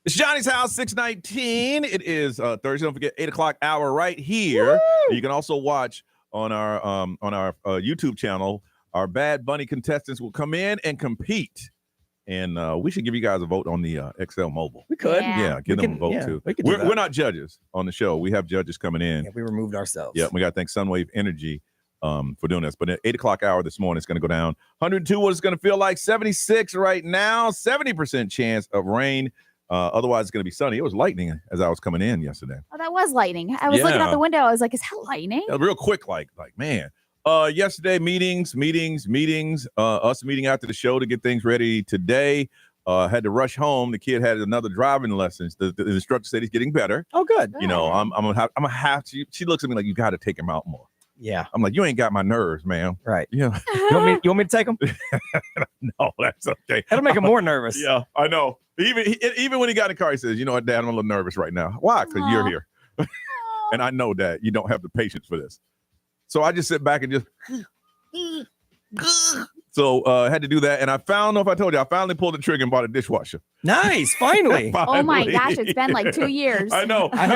It's Johnny's House, 619. It is Thursday. Don't forget, 8 o'clock hour right here. Woo! You can also watch on our YouTube channel. Our Bad Bunny contestants will come in and compete. And we should give you guys a vote on the XL Mobile. We could. Yeah, give them a vote, too. We're not judges on the show. We have judges coming in. Yeah, we removed ourselves. Yeah, we got to thank Sunwave Energy for doing this. But at 8 o'clock hour this morning, it's going to go down. 102 what it's going to feel like. 76 right now. 70% chance of rain. Otherwise, it's going to be sunny. It was lightning as I was coming in yesterday. Oh, that was lightning. I was looking out the window. I was like, is that lightning? Yeah, real quick, like man. Yesterday, meetings. Us meeting after the show to get things ready today. Had to rush home. The kid had another driving lessons. The instructor said he's getting better. Oh, good. You know, I'm gonna have to. She looks at me like, you got to take him out more. Yeah. I'm like, you ain't got my nerves, man. Right. Yeah. You want me to take him? No, that's okay. That'll make him more nervous. Yeah, I know. Even when he got in the car, he says, you know what, Dad, I'm a little nervous right now. Why? Because you're here. And I know that you don't have the patience for this. So I just sit back and just. So I had to do that. And I don't know if I told you, I finally pulled the trigger and bought a dishwasher. Nice. Finally. Oh my gosh, it's been like 2 years. I know. I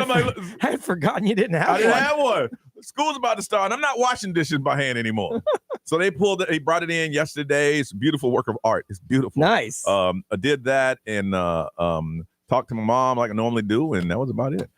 had forgotten you didn't have one. I didn't have one. School's about to start. I'm not washing dishes by hand anymore. So they brought it in yesterday. It's a beautiful work of art. It's beautiful. Nice. I did that and talked to my mom like I normally do. And that was about it.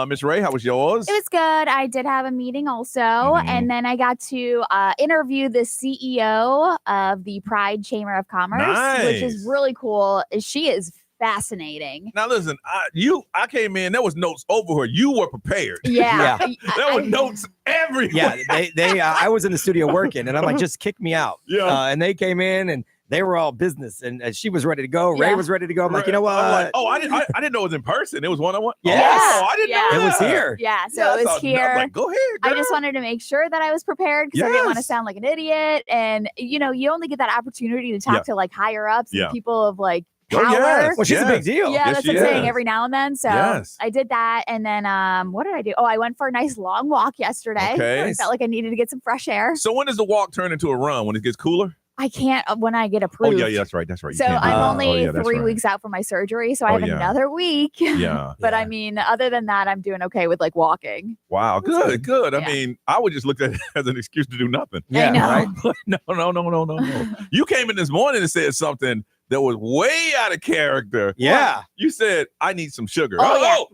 Miss Ray, how was yours? It was good. I did have a meeting also. And then I got to interview the CEO of the Pride Chamber of Commerce, which is really cool. She is fascinating. Now listen, I came in, there was notes over her. You were prepared. Yeah. There were notes everywhere. Yeah, they I was in the studio working and I'm like, just kick me out. Yeah. And they came in and they were all business and she was ready to go. Ray was ready to go. I'm like, you know what? Like, I didn't know it was in person. It was one-on-one. Yes. Oh, I didn't know It was that. here. Yeah, so it was here. I was like, go ahead, girl. I just wanted to make sure that I was prepared because I didn't want to sound like an idiot. And, you know, you only get that opportunity to talk to like higher ups and people of like power. Oh, yes. Well, she's a big deal. Yeah, that's what I'm saying every now and then. So I did that. And then what did I do? Oh, I went for a nice long walk yesterday. Okay. I felt like I needed to get some fresh air. So when does the walk turn into a run? When it gets cooler? I can't when I get approved. Oh, yeah, that's right. So I'm only 3 weeks out from my surgery. So I have another week. Yeah. But I mean, other than that, I'm doing okay with like walking. Wow. Good. Yeah. I mean, I would just look at it as an excuse to do nothing. Yeah. I know. Right? No. You came in this morning and said something that was way out of character. Yeah. You said, I need some sugar. What?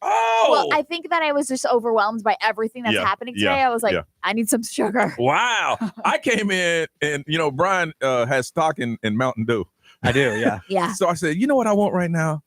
Oh. Well, I think that I was just overwhelmed by everything that's happening today. I was like, I need some sugar. Wow. I came in and, you know, Brian has stock in Mountain Dew. I do, yeah. Yeah. So I said, you know what I want right now?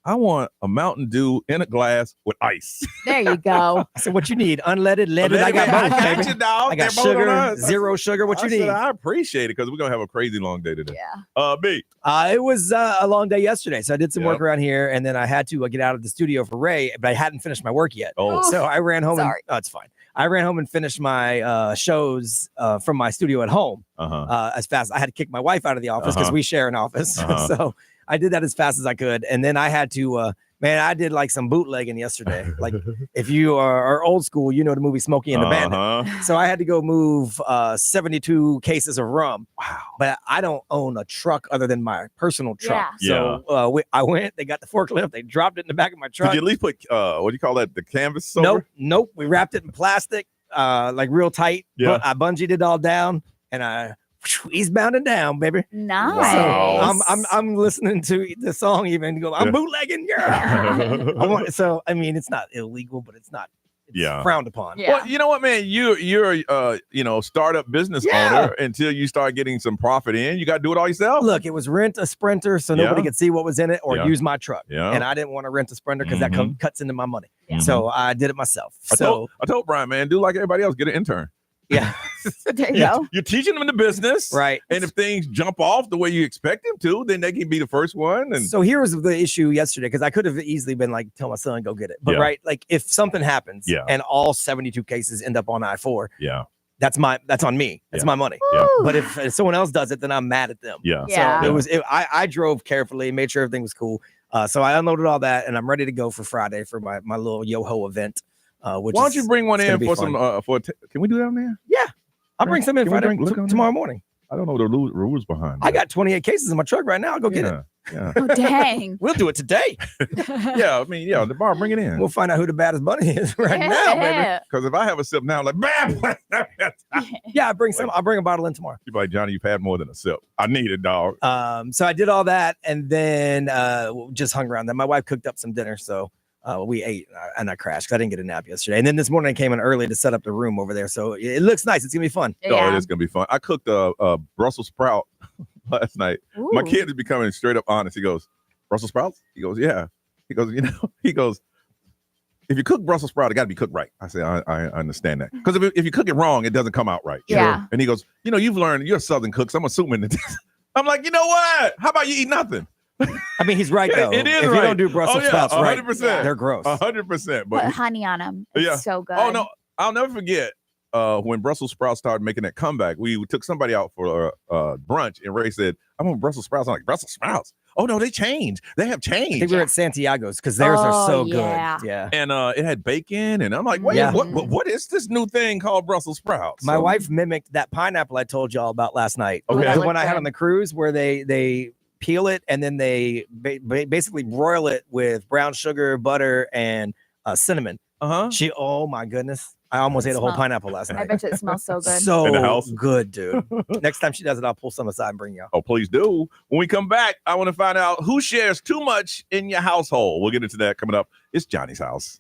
I want a Mountain Dew in a glass with ice. There you go. I said, what you need? Unleaded, leaded? I got both, baby. You, dog. I got sugar, zero sugar. What you need? I appreciate it because we're going to have a crazy long day today. Yeah. B. It was a long day yesterday. So I did some work around here and then I had to get out of the studio for Ray, but I hadn't finished my work yet. Oh. So I ran home. It's fine. I ran home and finished my shows from my studio at home as fast. I had to kick my wife out of the office because we share an office. So I did that as fast as I could. And then I had to, I did like some bootlegging yesterday. Like if you are old school, you know the movie Smokey and the Bandit. So I had to go move 72 cases of rum. Wow. But I don't own a truck other than my personal truck. Yeah. So I went, they got the forklift, they dropped it in the back of my truck. Did you at least put, what do you call that, the canvas over? Nope. We wrapped it in plastic, like real tight. Yeah. But I bungeed it all down and I eastbounding down, baby. Nice. So I'm listening to the song even go, I'm bootlegging. Yeah. So I mean, it's not illegal, but it's not frowned upon. Yeah. Well, you know what, man? You're startup business owner until you start getting some profit in. You got to do it all yourself. Look, it was rent a Sprinter so nobody could see what was in it or use my truck. Yeah. And I didn't want to rent a Sprinter because that cuts into my money. Yeah. So I did it myself. I told Brian, man, do like everybody else, get an intern. Yeah. There you go. You're teaching them the business. Right. And if things jump off the way you expect them to, then they can be the first one. And so here was the issue yesterday, because I could have easily been like, tell my son, go get it. But like if something happens and all 72 cases end up on I-4, that's on me. That's my money. Yeah. But if someone else does it, then I'm mad at them. Yeah. So I drove carefully, made sure everything was cool. So I unloaded all that and I'm ready to go for Friday for my little Yo-Ho event. Why don't you bring one in for some? Can we do that on there? Yeah, I'll bring some in Friday tomorrow morning. I don't know the rules behind. I got 28 cases in my truck right now. I'll go get it. Yeah. Oh, dang. We'll do it today. Yeah, I mean, the bar, bring it in. We'll find out who the baddest bunny is right now, baby. Because if I have a sip now, like, bam! Yeah, I'll bring a bottle in tomorrow. You're like, Johnny, you've had more than a sip. I need it, dog. So I did all that and then just hung around. Then my wife cooked up some dinner, so we ate and I crashed because I didn't get a nap yesterday. And then this morning I came in early to set up the room over there. So it looks nice. It's gonna be fun. Yeah. Oh, it is gonna be fun. I cooked a Brussels sprout last night. Ooh. My kid is becoming straight up honest. He goes, Brussels sprouts? He goes, yeah. He goes, if you cook Brussels sprout, it got to be cooked right. I say, I understand that. Because if you cook it wrong, it doesn't come out right. Yeah. And he goes, you've learned, you're a Southern cook, so I'm assuming that I'm like, you know what? How about you eat nothing? I mean, he's right, though. It is if right. you don't do Brussels sprouts 100%. right, Yeah. they're gross. 100%. Put honey on them. It's so good. Oh, no. I'll never forget when Brussels sprouts started making that comeback. We took somebody out for brunch, and Ray said, I want Brussels sprouts. I'm like, Brussels sprouts? Oh, no, they changed. They have changed. I think we were at Santiago's because theirs are so yeah. good. Yeah. And it had bacon, and I'm like, wait, Yeah. what is this new thing called Brussels sprouts? My wife mimicked that pineapple I told y'all about last night. Okay. The one I had on the cruise where they peel it and then they basically broil it with brown sugar, butter, and cinnamon. Oh my goodness. I almost ate a whole pineapple last night. I bet you it smells so good. So In the house? good, dude. Next time she does it, I'll pull some aside and bring y'all. Oh, please do. When we come back, I want to find out who shares too much in your household. We'll get into that coming up. It's Johnny's house.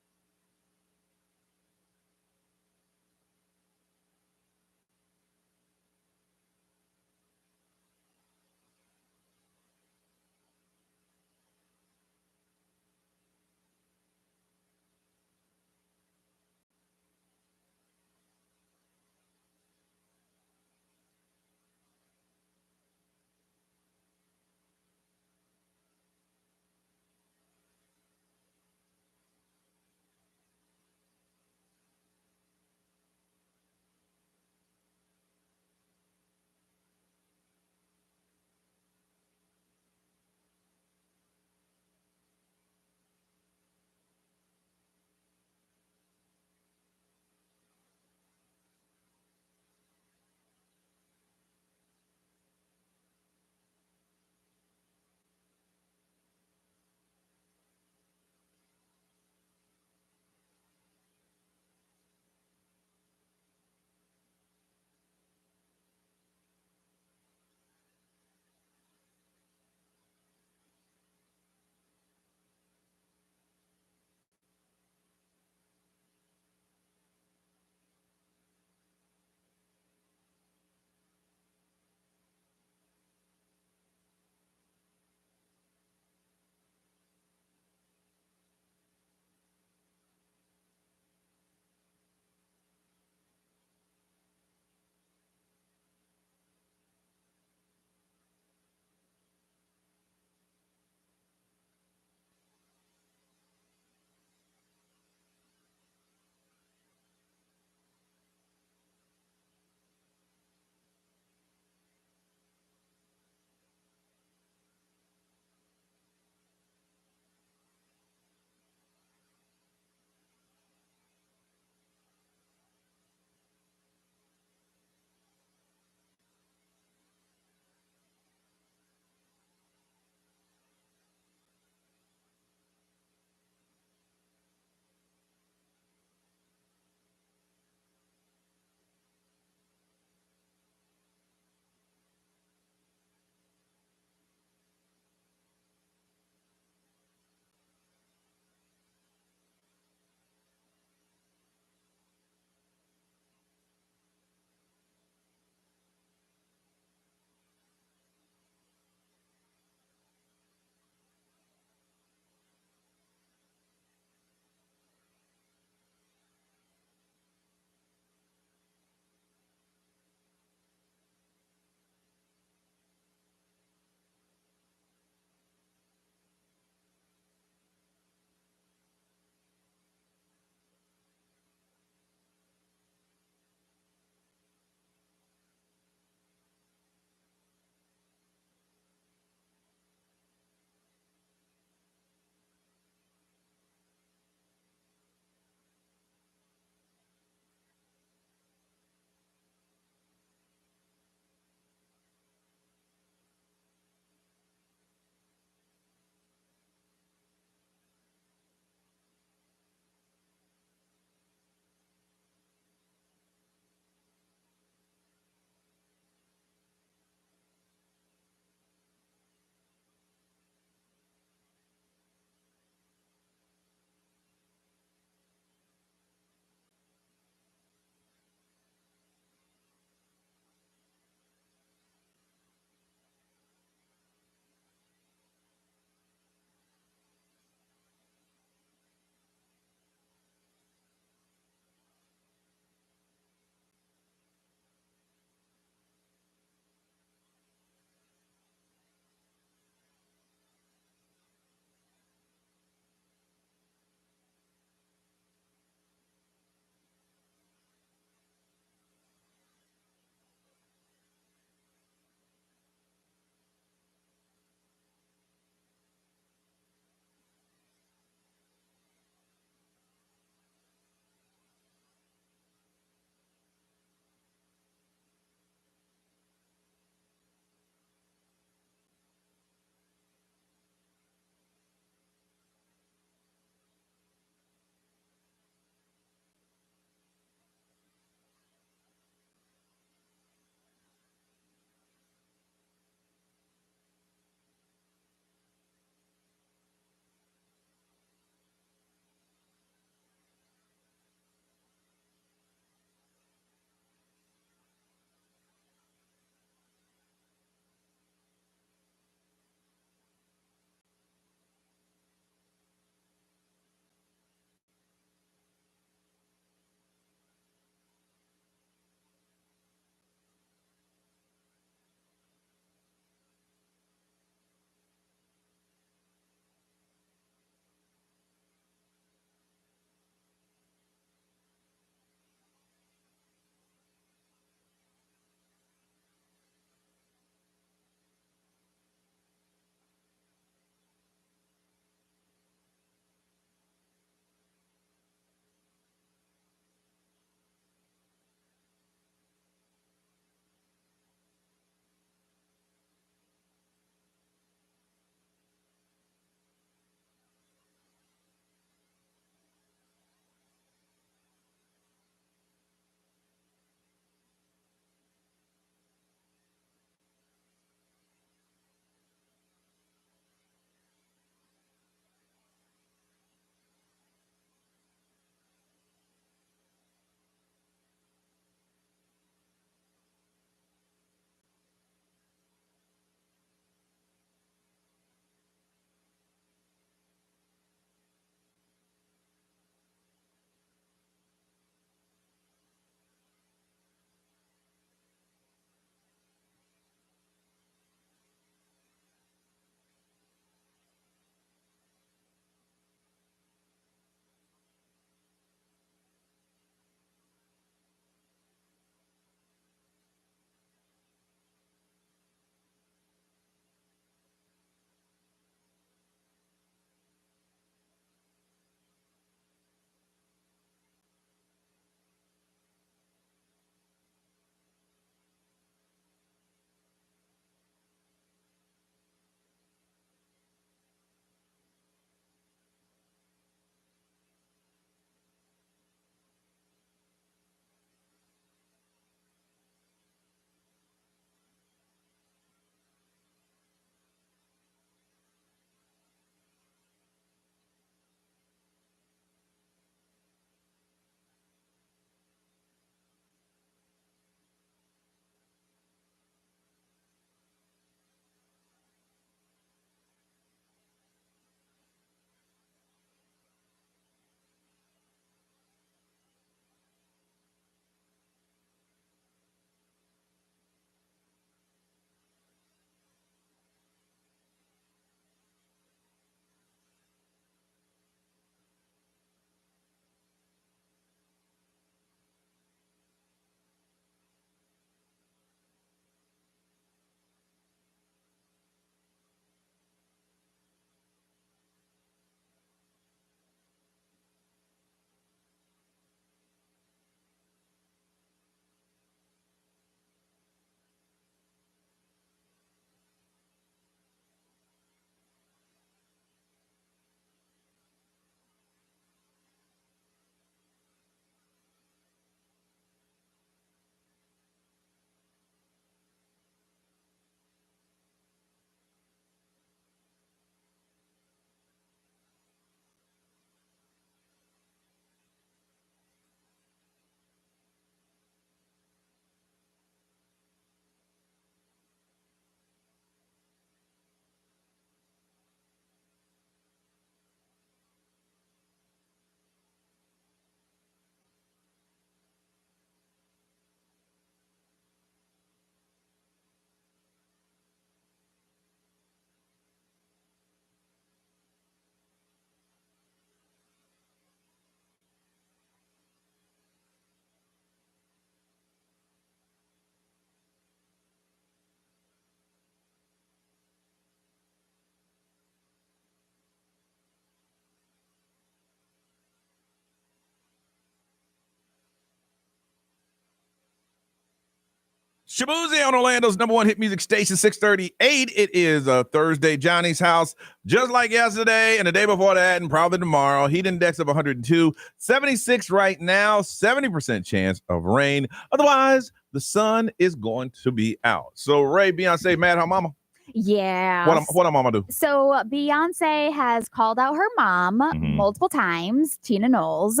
Shabuzi on Orlando's number one hit music station, 638. It is Thursday. Johnny's house, just like yesterday and the day before that, and probably tomorrow. Heat index of 102, 76 right now, 70% chance of rain. Otherwise, the sun is going to be out. So, Ray, Beyonce, mad her mama? Yeah. What mama do? So Beyonce has called out her mom multiple times, Tina Knowles,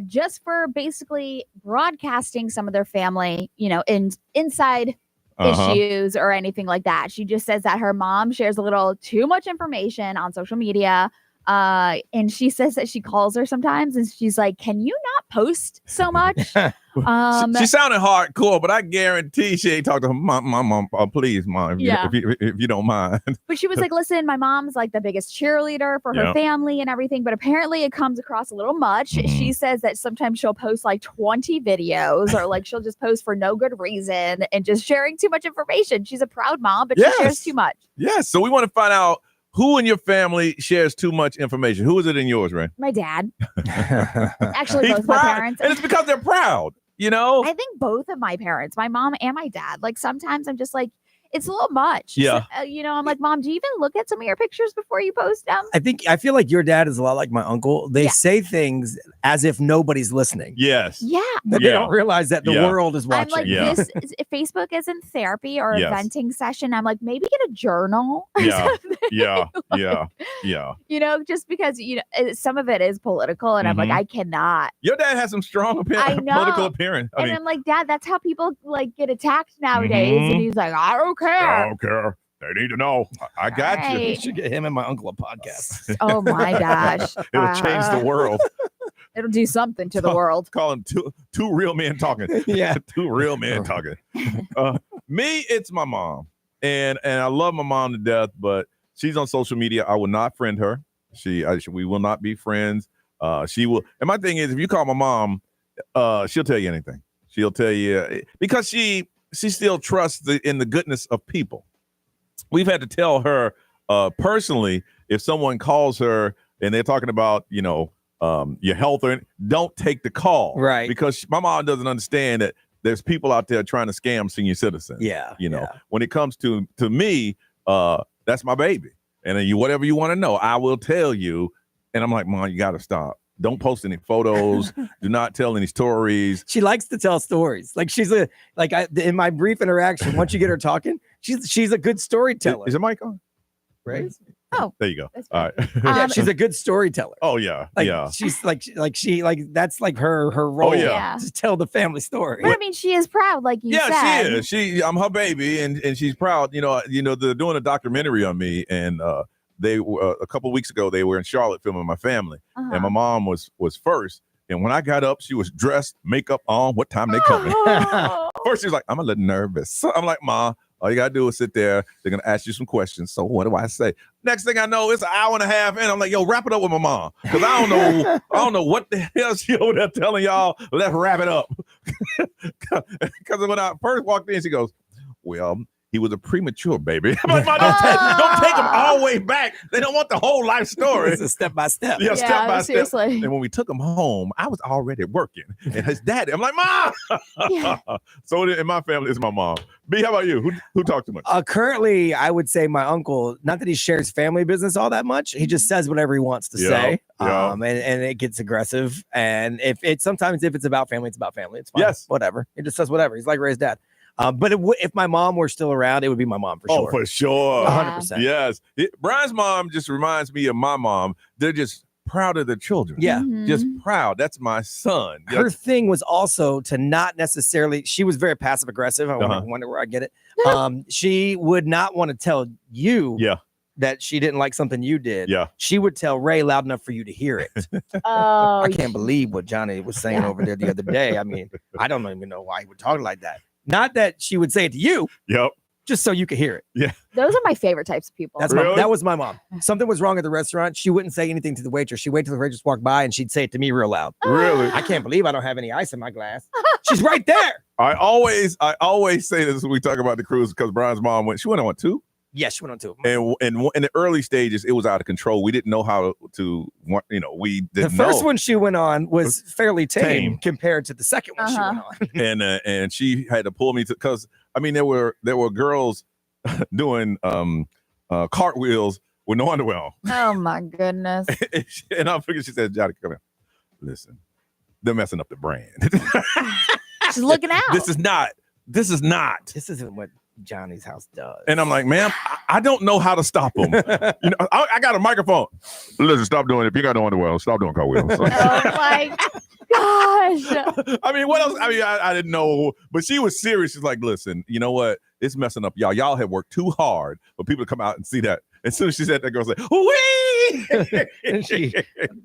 just for basically broadcasting some of their family, inside issues or anything like that. She just says that her mom shares a little too much information on social media. And she says that she calls her sometimes and she's like, can you not post so much? She sounded hardcore, but I guarantee she ain't talked to her mom, please, mom, if you don't mind. But she was like, listen, my mom's like the biggest cheerleader for her family and everything, but apparently it comes across a little much. She says that sometimes she'll post like 20 videos or like she'll just post for no good reason and just sharing too much information. She's a proud mom, but she shares too much. Yes. So we want to find out who in your family shares too much information. Who is it in yours, Ray? My dad. Actually, both my parents. And it's because they're proud, I think both of my parents, my mom and my dad. Like sometimes I'm just like, it's a little much. Yeah. So, I'm like, Mom, do you even look at some of your pictures before you post them? I feel like your dad is a lot like my uncle. They say things as if nobody's listening. Yes. Yeah. But they don't realize that the world is watching. I'm like, if Facebook isn't therapy or a venting session, I'm like, maybe get a journal. Or something. Just because, some of it is political and I'm like, I cannot. Your dad has some strong political appearance. I'm like, Dad, that's how people like get attacked nowadays. And he's like, I don't care. I don't care. They need to know. I got you. You should get him and my uncle a podcast. Oh my gosh. It'll change the world. It'll do something to the world. Call them two real men talking. Yeah. Two real men talking. Me, it's my mom. And I love my mom to death, but she's on social media. I will not friend her. We will not be friends. She will. And my thing is, if you call my mom, she'll tell you anything. She'll tell you because she still trusts in the goodness of people. We've had to tell her personally, if someone calls her and they're talking about, your health, don't take the call. Right. Because my mom doesn't understand that there's people out there trying to scam senior citizens. Yeah. When it comes to me, that's my baby. And then whatever you want to know, I will tell you. And I'm like, Mom, you got to stop. Don't post any photos. Do not tell any stories. She likes to tell stories. Like in my brief interaction, once you get her talking, she's a good storyteller. Is the mic on? Right? Oh, there you go. All right. Yeah, she's a good storyteller. Oh yeah. She's that's like her role. Oh, yeah. To tell the family story. But I mean, she is proud, like you said. She is. I'm her baby, and she's proud. They're doing a documentary on me, and they a couple of weeks ago they were in Charlotte filming my family, and my mom was first. And when I got up, she was dressed, makeup on. What time they coming? First, she was like, I'm a little nervous. So I'm like, Ma, all you gotta do is sit there. They're gonna ask you some questions. So what do I say? Next thing I know, it's an hour and a half in. I'm like, yo, wrap it up with my mom. Because I don't know what the hell she over there telling y'all. Let's wrap it up. Because when I first walked in, she goes, well, he was a premature baby. I'm like, don't take him all the way back. They don't want the whole life story. It's a step by step. Yeah, step by seriously. step. And when we took him home, I was already working. And his daddy, I'm like, Mom. Yeah. So in my family, it's my mom. B, how about you? Who talks too much? Currently, I would say my uncle, not that he shares family business all that much. He just says whatever he wants to say. And it gets aggressive. And sometimes if it's about family, it's about family. It's fine. Yes. Whatever. He just says whatever. He's like Ray's dad. But if my mom were still around, it would be my mom for sure. Oh, for sure. 100%. Yes. Brian's mom just reminds me of my mom. They're just proud of their children. Yeah. Just proud. That's my son. Her thing was also to not necessarily, she was very passive aggressive. I wonder where I get it. She would not want to tell you that she didn't like something you did. Yeah. She would tell Ray loud enough for you to hear it. I can't believe what Johnny was saying over there the other day. I mean, I don't even know why he would talk like that. Not that she would say it to you. Yep. Just so you could hear it. Yeah. Those are my favorite types of people. That was my mom. Something was wrong at the restaurant. She wouldn't say anything to the waitress. She'd wait till the waitress walked by and she'd say it to me real loud. Really? I can't believe I don't have any ice in my glass. She's right there. I always say this when we talk about the cruise because Brian's mom she went on 2. Yes, she went on 2 of them. And in the early stages, it was out of control. We didn't know how to, we didn't know. The first one she went on was fairly tame compared to the second one she went on. And she had to pull me because there were girls doing cartwheels with no underwear on. Oh my goodness. And I figured, she said, Johnny, come here. Listen, they're messing up the brand. She's looking out. This isn't what Johnny's house does. And I'm like, ma'am, I don't know how to stop them. I got a microphone. Listen, stop doing it. If you got no underwear, stop doing cartwheels. Oh my gosh. What else? I didn't know, but she was serious. She's like, listen, you know what? It's messing up y'all. Y'all have worked too hard for people to come out and see that. As soon as she said that, girl said, wee! And she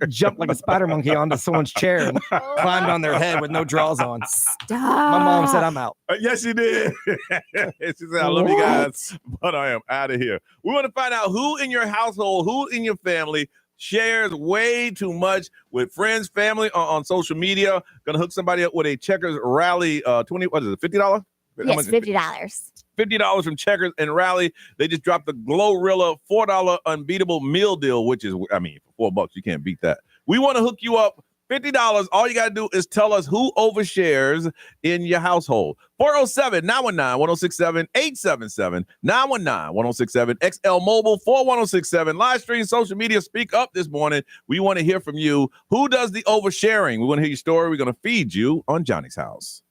jumped like a spider monkey onto someone's chair and climbed on their head with no drawers on. Stop. My mom said, I'm out. Yes, she did. She said, I love you guys, but I am out of here. We want to find out who in your household, who in your family shares way too much with friends, family on social media. Gonna hook somebody up with a Checkers Rally $50? Yes, $50. $50 from Checkers and Rally. They just dropped the Glorilla $4 unbeatable meal deal, which is, for $4 you can't beat that. We want to hook you up. $50. All you got to do is tell us who overshares in your household. 407-919-1067, 877-919-1067, XL Mobile 41067. Live stream, social media, speak up this morning. We want to hear from you. Who does the oversharing? We want to hear your story. We're going to feed you on Johnny's House.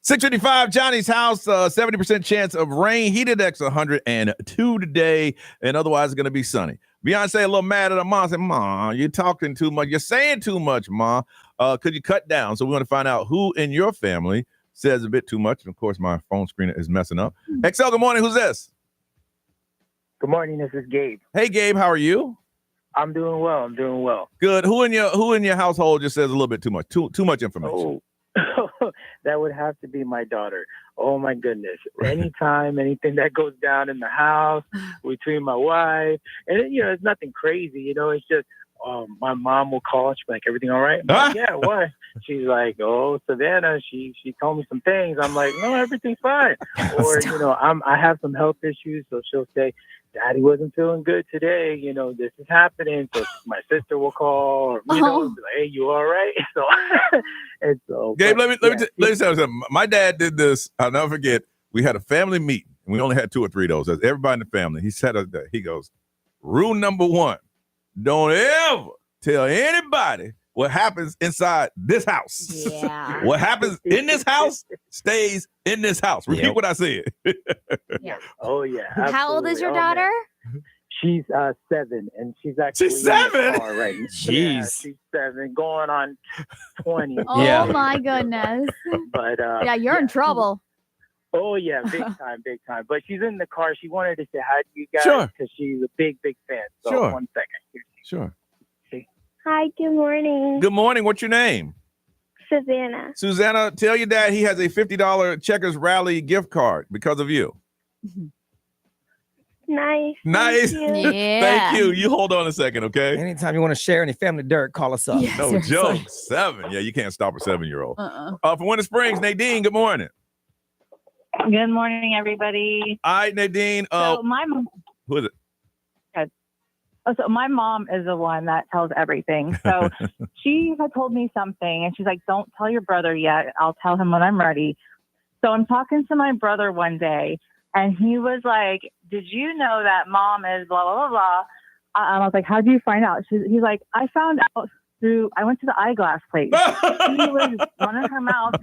655 Johnny's house, 70% chance of rain. Heat index 102 today, and otherwise it's going to be sunny. Beyonce a little mad at her mom. Said, "Ma, you're talking too much. You're saying too much, Ma. Could you cut down?" So we want to find out who in your family says a bit too much. And of course, my phone screen is messing up. XL, good morning. Who's this? Good morning. This is Gabe. Hey, Gabe. How are you? I'm doing well. Good. Who in your household just says a little bit too much? Too much information. Oh, that would have to be my daughter. Oh my goodness. Anytime anything that goes down in the house between my wife, and it's nothing crazy. It's just my mom will call. She's like, "Everything all right?" I'm like, "Yeah, what?" She's like, "Oh, Savannah, she told me some things." I'm like, "No, everything's fine." Or I have some health issues, so she'll say, "Daddy wasn't feeling good today. This is happening." So my sister will call, or be like, "Hey, you all right?" So, and so, Gabe, let me tell you something. My dad did this. I'll never forget. We had a family meeting, and we only had 2 or 3 of those. That's everybody in the family. He said us that. He goes, "Rule number 1: don't ever tell anybody what happens inside this house. Yeah. What happens in this house stays in this house." Repeat what I said. Yeah. Oh yeah. How old is your Absolutely. daughter? Man. She's 7, and she's actually She's 7? in the car right now. Jeez. Yeah, she's 7, going on 20. Oh my goodness. But Yeah, you're in trouble. Oh yeah, big time. But she's in the car. She wanted to say hi to you guys Sure. because she's a big fan. So Sure. 1 second. Sure. Hi, good morning. Good morning. What's your name? Savannah. Susanna, tell your dad he has a $50 Checkers Rally gift card because of you. Nice. Nice. Thank you. Yeah. Thank you. You hold on a second, okay? Anytime you want to share any family dirt, call us up. Yeah, No seriously. joke. 7. Yeah, you can't stop a 7-year-old. From Winter Springs, Nadine, good morning. Good morning, everybody. All right, Nadine. So my mom, Who is it? so my mom is the one that tells everything. So she had told me something, and she's like, "Don't tell your brother yet. I'll tell him when I'm ready." So I'm talking to my brother one day, and he was like, "Did you know that mom is blah blah blah blah?" And I was like, "How did you find out?" He's like, "I found out I went to the eyeglass place. She was running her mouth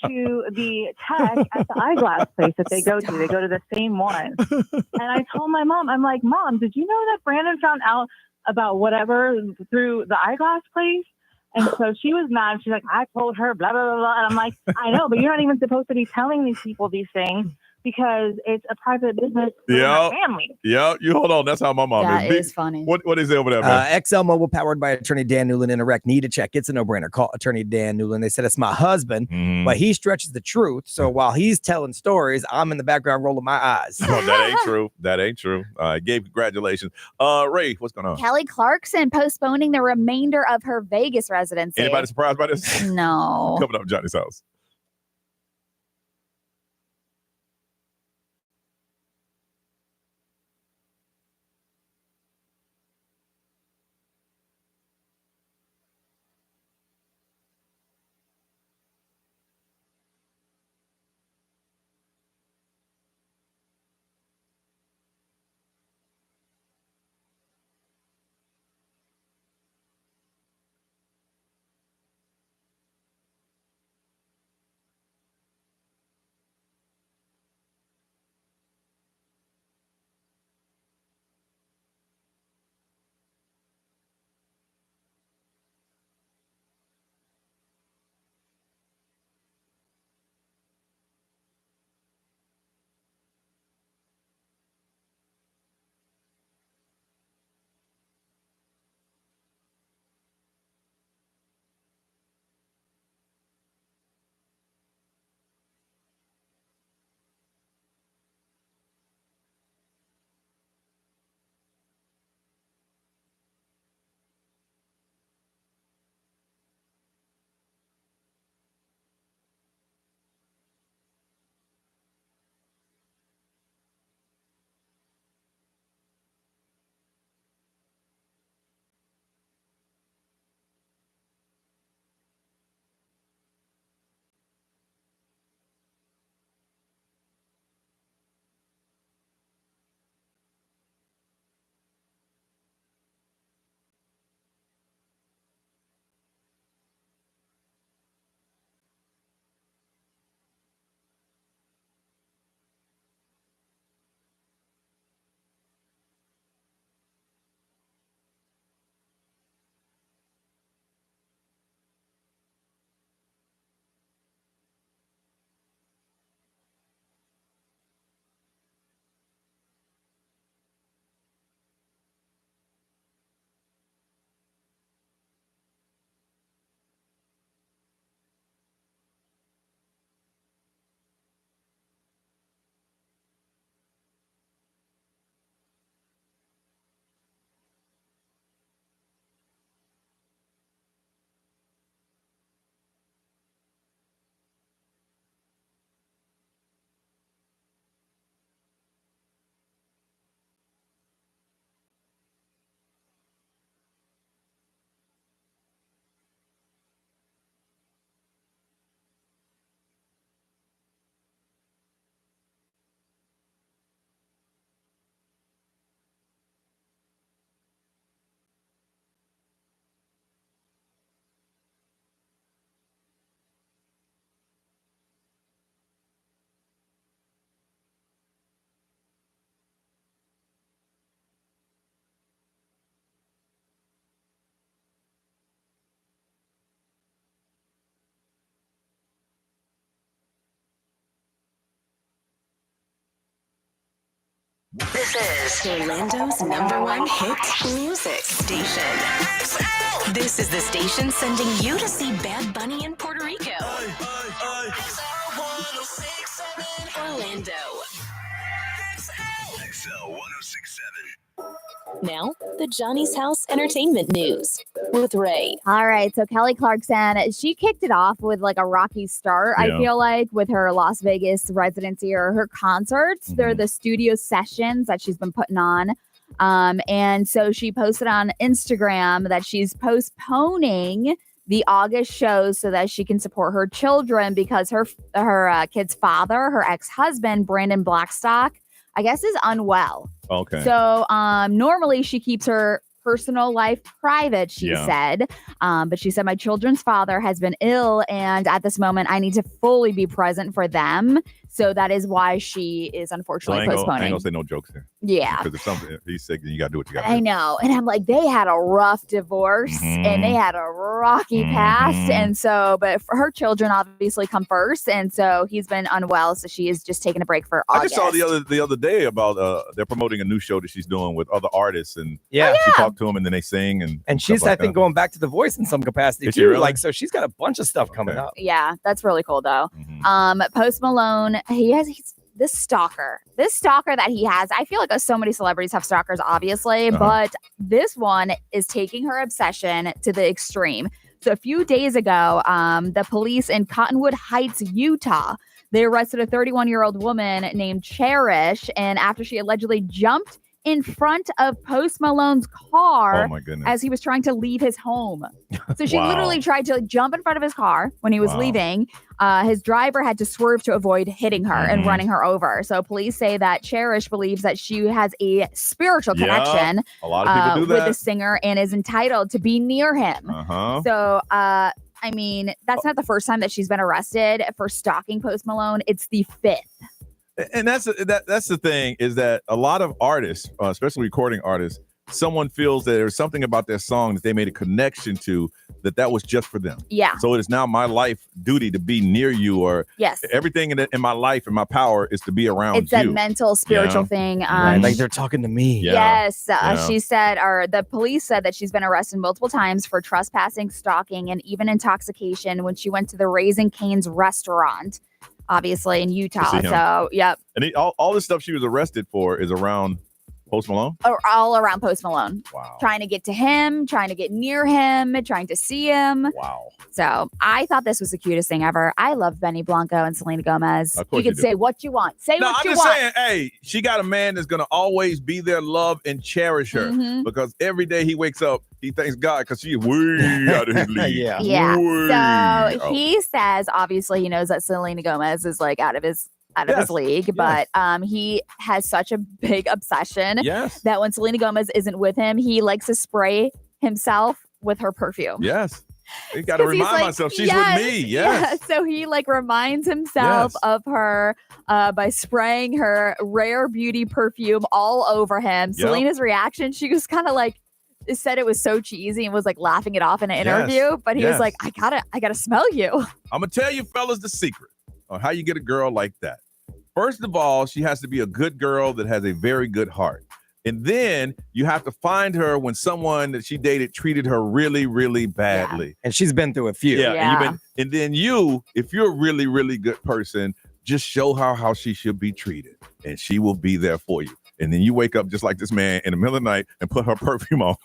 to the tech at the eyeglass place that they go to. They go to the same one." And I told my mom, I'm like, "Mom, did you know that Brandon found out about whatever through the eyeglass place?" And so she was mad. She's like, "I told her, blah, blah, blah, blah." And I'm like, "I know, but you're not even supposed to be telling these people these things because it's a private business for the family." Yeah, you hold on. That's how my mom That is. is funny. What is it over there, man? XL Mobile, powered by attorney Dan Newland in a wreck. Need to check. It's a no-brainer. Call attorney Dan Newland. They said it's my husband, but he stretches the truth. So while he's telling stories, I'm in the background rolling my eyes. No, that ain't true. That ain't true. Gabe, congratulations. Ray, what's going on? Kelly Clarkson postponing the remainder of her Vegas residency. Anybody surprised by this? No. Coming up at Johnny's house. This is Orlando's #1 hit music station. This is the station sending you to see Bad Bunny in Puerto Rico. Orlando. XL 1067. Now, the Johnny's House Entertainment News with Ray. All right, so Kelly Clarkson, she kicked it off with like a rocky start, I feel like, with her Las Vegas residency or her concerts. They're the studio sessions that she's been putting on. And so she posted on Instagram that she's postponing the August shows so that she can support her children because her kid's father, her ex-husband, Brandon Blackstock, I guess is unwell. Okay. So normally she keeps her personal life private, she said. But she said, my children's father has been ill, and at this moment, I need to fully be present for them. So that is why she is unfortunately postponing. I ain't gonna say no jokes here. Yeah. Because if he's sick, then you gotta do what you gotta do. I know. And I'm like, they had a rough divorce and they had a rocky past. And so, but for her children obviously come first. And so he's been unwell. So she is just taking a break for August. I just saw the other day about they're promoting a new show that she's doing with other artists. And she talked to them and then they sing. And she's, I think, going back to The Voice in some capacity Is too. she really? Like, so she's got a bunch of stuff coming up. Yeah, that's really cool though. Post Malone, he's this stalker that he has. I feel like so many celebrities have stalkers, obviously, but this one is taking her obsession to the extreme. So a few days ago, the police in Cottonwood Heights, Utah, they arrested a 31-year-old woman named Cherish, and after she allegedly jumped in front of Post Malone's car as he was trying to leave his home. So she literally tried to jump in front of his car when he was leaving. His driver had to swerve to avoid hitting her and running her over. So police say that Cherish believes that she has a spiritual connection a lot of people do that. with the singer and is entitled to be near him. So, I mean, that's not the first time that she's been arrested for stalking Post Malone. It's the 5th. And that's the thing, is that a lot of artists, especially recording artists, someone feels that there's something about their song that they made a connection to, that was just for them. Yeah. So it is now my life duty to be near you, or everything in my life and my power is to be around it's you. It's a mental, spiritual thing. Like they're talking to me. Yes. She said, or the police said that she's been arrested multiple times for trespassing, stalking, and even intoxication when she went to the Raising Cane's restaurant, obviously in Utah. So, And all this stuff she was arrested for is around Post Malone? Or all around Post Malone. Wow. Trying to get to him, trying to get near him, trying to see him. Wow. So I thought this was the cutest thing ever. I love Benny Blanco and Selena Gomez. Of course you can say what you want. Say what you want. I'm just saying, hey, she got a man that's going to always be there, love, and cherish her. Because every day he wakes up, he thanks God because she is way out of his league. Yeah. So he says, obviously, he knows that Selena Gomez is like out of his league, but he has such a big obsession that when Selena Gomez isn't with him, he likes to spray himself with her perfume. Yes. You got to remind myself she's with me. Yes. So he like reminds himself of her by spraying her rare beauty perfume all over him. Selena's reaction, she was kind of like, said it was so cheesy and was like laughing it off in an interview, but he was like, I gotta smell you. I'm gonna tell you fellas the secret on how you get a girl like that. First of all, she has to be a good girl that has a very good heart. And then you have to find her when someone that she dated treated her really, really badly. And she's been through a few. And then you, if you're a really, really good person, just show her how she should be treated and she will be there for you. And then you wake up just like this man in the middle of the night and put her perfume on.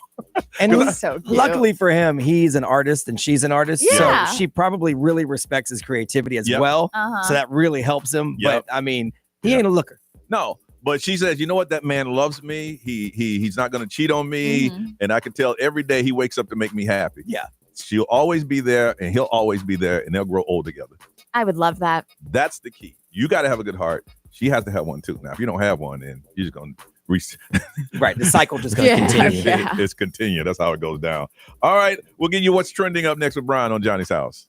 And luckily for him, he's an artist and she's an artist. So she probably really respects his creativity as well. So that really helps him. But I mean, he ain't a looker. No, but she says, you know what? That man loves me. He's not going to cheat on me. And I can tell every day he wakes up to make me happy. Yeah. She'll always be there and he'll always be there and they'll grow old together. I would love that. That's the key. You got to have a good heart. She has to have one too. Now, if you don't have one, then you're just going to right. The cycle just going to continue. It's continue. That's how it goes down. All right. We'll give you what's trending up next with Brian on Johnny's House.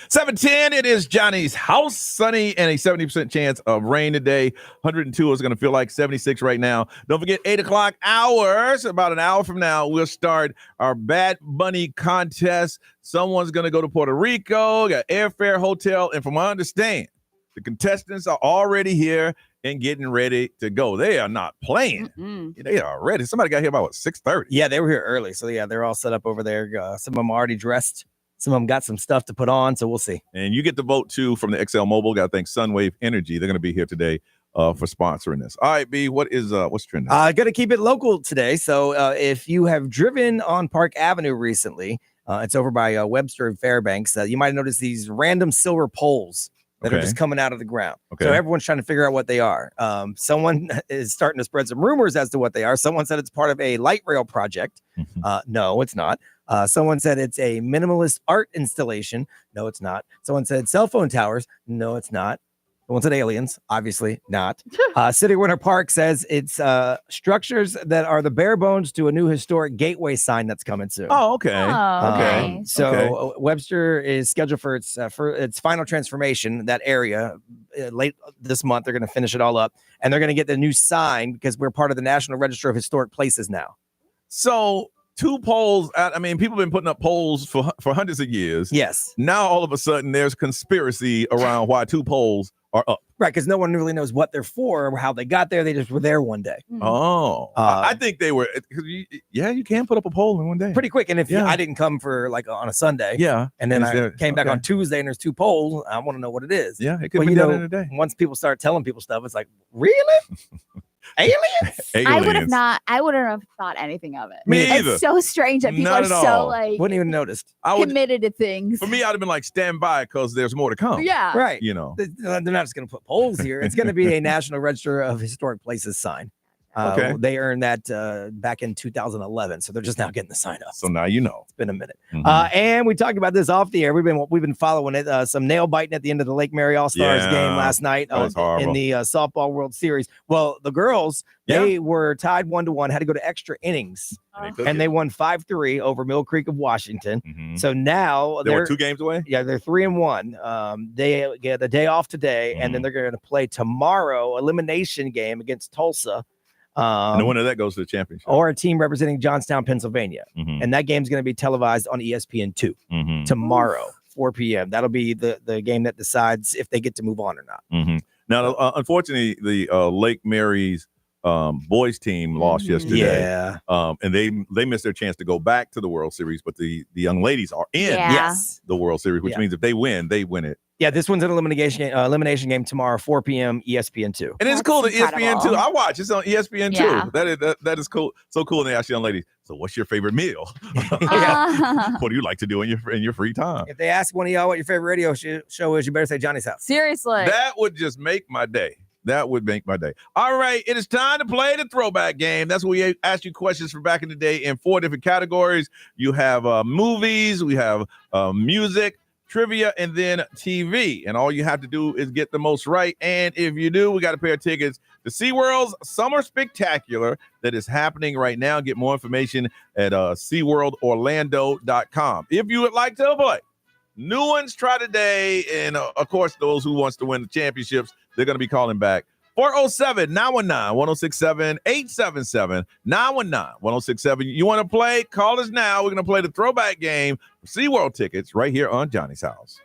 7:10, it is Johnny's house. Sunny and a 70% chance of rain today. 102 is going to feel like 76 right now. Don't forget, 8 o'clock hours. About an hour from now, we'll start our Bad Bunny contest. Someone's going to go to Puerto Rico, got airfare, hotel, and from what I understand, the contestants are already here and getting ready to go. They are not playing. They are ready. Somebody got here about 6:30. Yeah, they were here early. So, yeah, they're all set up over there. Some of them are already dressed. Some of them got some stuff to put on, so we'll see. And you get the vote, too, from the XL Mobile. Got to thank Sunwave Energy. They're going to be here today for sponsoring this. All right, B, what's trending? Going to keep it local today. So if you have driven on Park Avenue recently, it's over by Webster and Fairbanks. You might notice these random silver poles that are just coming out of the ground. So everyone's trying to figure out what they are. Someone is starting to spread some rumors as to what they are. Someone said it's part of a light rail project. No, it's not. Someone said it's a minimalist art installation. No, it's not. Someone said cell phone towers. No, it's not. Someone said aliens. Obviously not. City Winter Park says it's structures that are the bare bones to a new historic gateway sign that's coming soon. Oh, okay. So Webster is scheduled for its final transformation. That area late this month, they're going to finish it all up, and they're going to get the new sign because we're part of the National Register of Historic Places now. So 2 poles. I mean, people have been putting up poles for hundreds of years. Yes. Now all of a sudden there's conspiracy around why 2 poles are up. Right, because no one really knows what they're for or how they got there. They just were there one day. Oh, I think they were. You can put up a pole in one day. Pretty quick. And if I didn't come for like on a Sunday, and then I came back on Tuesday and there's 2 poles, I want to know what it is. Yeah, it could be done in a day. Once people start telling people stuff, it's like, really? Aliens? I wouldn't have thought anything of it. Me either. It's so strange that people are so like wouldn't even noticed. Committed to things. For me, I'd have been like, stand by because there's more to come. Yeah. Right. You know. They're not just going to put poles here. It's going to be a National Register of Historic Places sign. They earned that back in 2011, so they're just now getting the sign up. So now you know. It's been a minute. And we talked about this off the air. We've been following it. Some nail biting at the end of the Lake Mary All-Stars game last night in the softball World Series. Well, the girls, they were tied 1-1, had to go to extra innings, and they won 5-3 over Mill Creek of Washington. So now they were 2 games away. Yeah, they're 3-1. They get a day off today, and then they're going to play tomorrow elimination game against Tulsa. And the winner of that goes to the championship. Or a team representing Johnstown, Pennsylvania. And that game's going to be televised on ESPN2 tomorrow, 4 p.m. That'll be the game that decides if they get to move on or not. Now, unfortunately, the Lake Mary's boys team lost yesterday. Yeah. And they missed their chance to go back to the World Series, but the young ladies are in the World Series, which means if they win it. Yeah, this one's an elimination game tomorrow, 4 p.m. ESPN2. And it's cool that ESPN2. I watch. It's on ESPN2. Yeah. That is cool. So cool. And they ask young ladies, so what's your favorite meal? What do you like to do in your free time? If they ask one of y'all what your favorite radio show is, you better say Johnny's House. Seriously. That would just make my day. That would make my day. All right, it is time to play the throwback game. That's where we ask you questions from back in the day in 4 different categories. You have movies, we have music, trivia, and then TV. And all you have to do is get the most right. And if you do, we got a pair of tickets to SeaWorld's Summer Spectacular that is happening right now. Get more information at SeaWorldOrlando.com. If you would like to play, new ones try today. And of course, those who wants to win the championships, they're going to be calling back. 407-919-1067, 877-919-1067. You want to play? Call us now. We're going to play the throwback game for SeaWorld tickets right here on Johnny's House.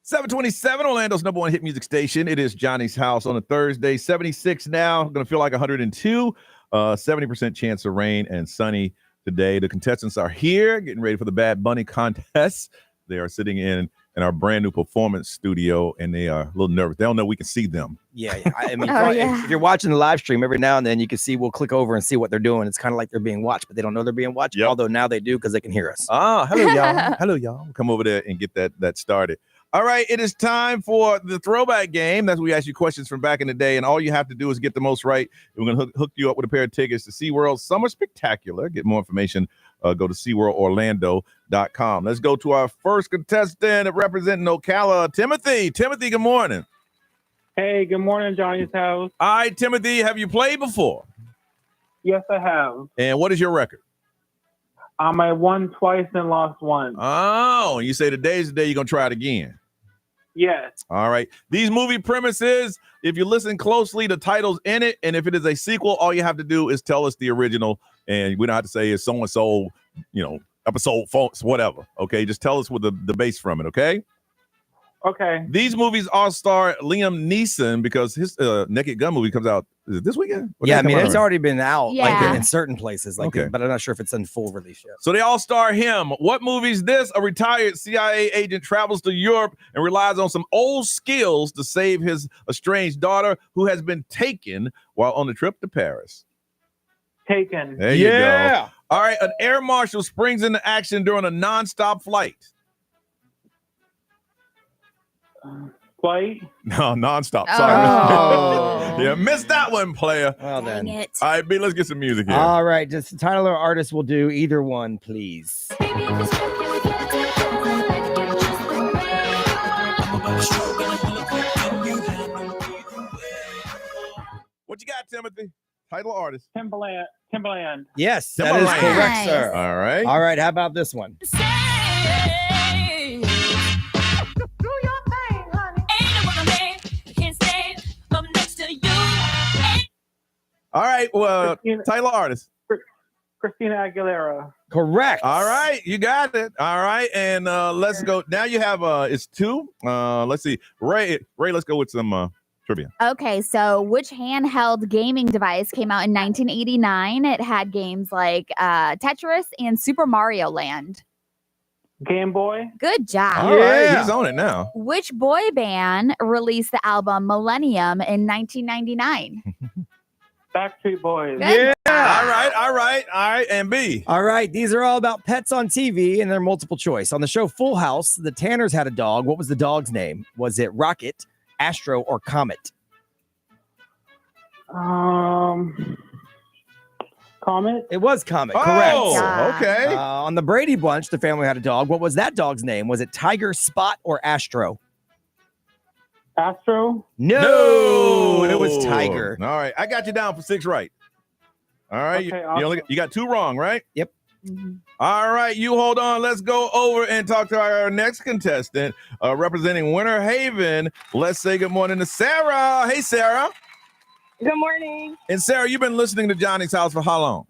727, Orlando's number one hit music station. It is Johnny's House on a Thursday. 76 now. Going to feel like 102. 70% chance of rain and sunny today. The contestants are here getting ready for the Bad Bunny contest. They are sitting in our brand new performance studio, and they are a little nervous. They don't know we can see them. Yeah. I mean, if you're watching the live stream, every now and then you can see, we'll click over and see what they're doing. It's kind of like they're being watched, but they don't know they're being watched. Yep. Although now they do because they can hear us. Ah, hello, y'all. Hello, y'all. Come over there and get that started. All right, it is time for the Throwback Game. That's where we ask you questions from back in the day, and all you have to do is get the most right. And we're going to hook you up with a pair of tickets to SeaWorld Summer Spectacular. Get more information, go to SeaWorldOrlando.com. Let's go to our first contestant representing Ocala, Timothy. Timothy, good morning. Hey, good morning, Johnny's House. All right, Timothy, have you played before? Yes, I have. And what is your record? I won twice and lost once. Oh, you say today's the day you're going to try it again. Yes. All right. These movie premises, if you listen closely, the title's in it. And if it is a sequel, all you have to do is tell us the original. And we don't have to say it's so-and-so, episode, whatever. Okay. Just tell us with the base from it. Okay. Okay. These movies all star Liam Neeson because his Naked Gun movie comes out. Is it this weekend? Yeah, I mean, it's already been out in certain places, okay. But I'm not sure if it's in full release yet. So they all star him. What movie is this? A retired CIA agent travels to Europe and relies on some old skills to save his estranged daughter who has been taken while on the trip to Paris. Taken. There you go. All right, an air marshal springs into action during a nonstop flight. Flight? No, nonstop. Sorry. Oh. Yeah, missed that one, player. Well then. Dang it. All right, B, let's get some music here. All right, just the title or artist will do either one, please. What you got, Timothy? Title or artist? Timbaland. Yes, that is correct, sir. All right. All right, how about this one? All right, well, title artist. Christina Aguilera. Correct. All right, you got it. All right, and let's go. Now you have it's two. Let's see, Ray. Let's go with some trivia. Okay, so which handheld gaming device came out in 1989? It had games like Tetris and Super Mario Land. Game Boy. Good job. All right, he's on it now. Which boy band released the album Millennium in 1999? Backstreet Boys. Good. All right, and B. All right, these are all about pets on TV, and they're multiple choice. On the show Full House, the Tanners had a dog. What was the dog's name? Was it Rocket, Astro, or Comet? Comet. It was Comet, correct. Oh, okay. On the Brady Bunch, the family had a dog. What was that dog's name? Was it Tiger, Spot, or Astro? Astro. No, it was Tiger. All right, I got you down for 6 right. All right, Okay, you got 2 wrong, right? Yep. All right, you hold on. Let's go over and talk to our next contestant representing Winter Haven. Let's say good morning to Sarah. Hey, Sarah. Good morning. And Sarah, you've been listening to Johnny's House for how long?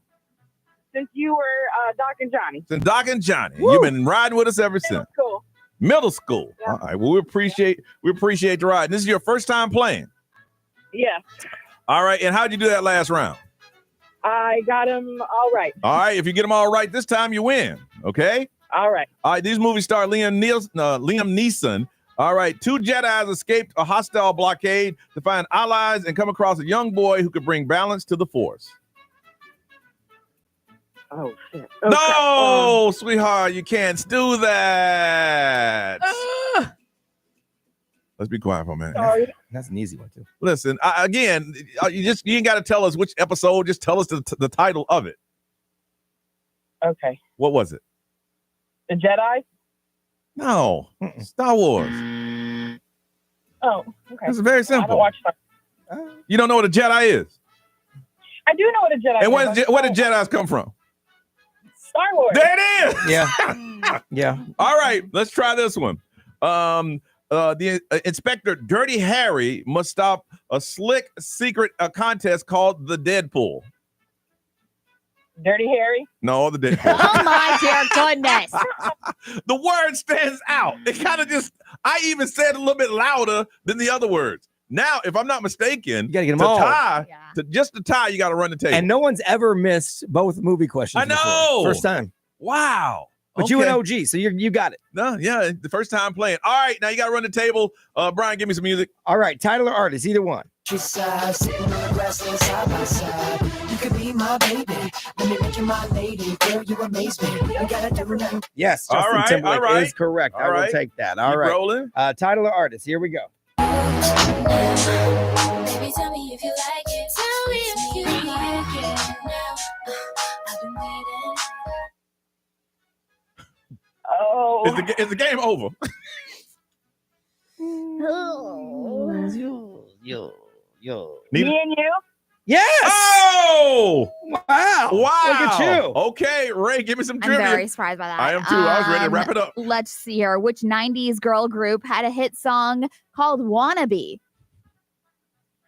Since you were Doc and Johnny. Since Doc and Johnny. Woo! You've been riding with us ever since. Cool. Middle school. Yeah. All right. Well, we appreciate the ride. This is your first time playing. Yeah. All right. And how'd you do that last round? I got him all right. All right. If you get them all right this time, you win. Okay. All right. All right. These movies star Liam Neeson. All right. 2 Jedis escaped a hostile blockade to find allies and come across a young boy who could bring balance to the Force. Oh, shit. No, sweetheart, you can't do that. Let's be quiet for a minute. Sorry. That's an easy one, too. Listen, again, you ain't got to tell us which episode. Just tell us the title of it. Okay. What was it? The Jedi? No, Star Wars. Oh, okay. It's very I simple. don't watch Star. You don't know what a Jedi is. I do know what a Jedi And is. where did Jedis come from? Star Wars. There it is. Yeah. Yeah. All right, let's try this one. The Inspector Dirty Harry must stop a slick secret contest called the Deadpool. Dirty Harry. No, the dick. Oh my dear goodness. The word stands out. It kind of just, I even said a little bit louder than the other words. Now, if I'm not mistaken, You gotta get them to all. tie, Yeah. just to tie, you got to run the table. And no one's ever missed both movie questions. I know. Before. First time. Wow. But you an OG, so you got it. No, yeah, the first time playing. All right, now you got to run the table. Brian, give me some music. All right, title or artist, either one. Sitting on the grass side by side. You could be my baby. Let me make you my lady. Girl, you amaze me. You gotta do nothing. Yes, All Justin right, Timberlake all right. is correct. All I will right. take that. All Keep right. rolling. Title or artist, here we go. Baby, tell me if you like it. Tell me if you like it. Now, I've been waiting. Oh. Is the game over? Me and you? Yes. Oh! Wow. Wow. Look at you. Okay, Ray, give me some I'm trivia. very surprised by that. I am too. I was ready to wrap it up. Let's see here. Which 90s girl group had a hit song called Wannabe?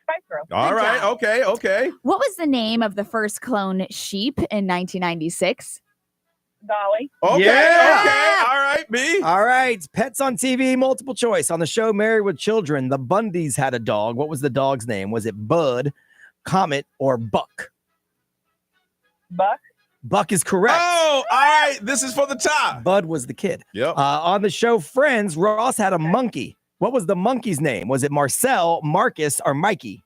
Spice Girl. All Good right. job. Okay. What was the name of the first clone sheep in 1996? Dolly. Okay. Yeah. Okay. All right, B. All right. Pets on TV, multiple choice. On the show Married with Children, the Bundys had a dog. What was the dog's name? Was it Bud, Comet, or Buck? Buck. Buck is correct. Oh, all right. This is for the tie. Bud was the kid. Yep. On the show Friends, Ross had a monkey. What was the monkey's name? Was it Marcel, Marcus, or Mikey?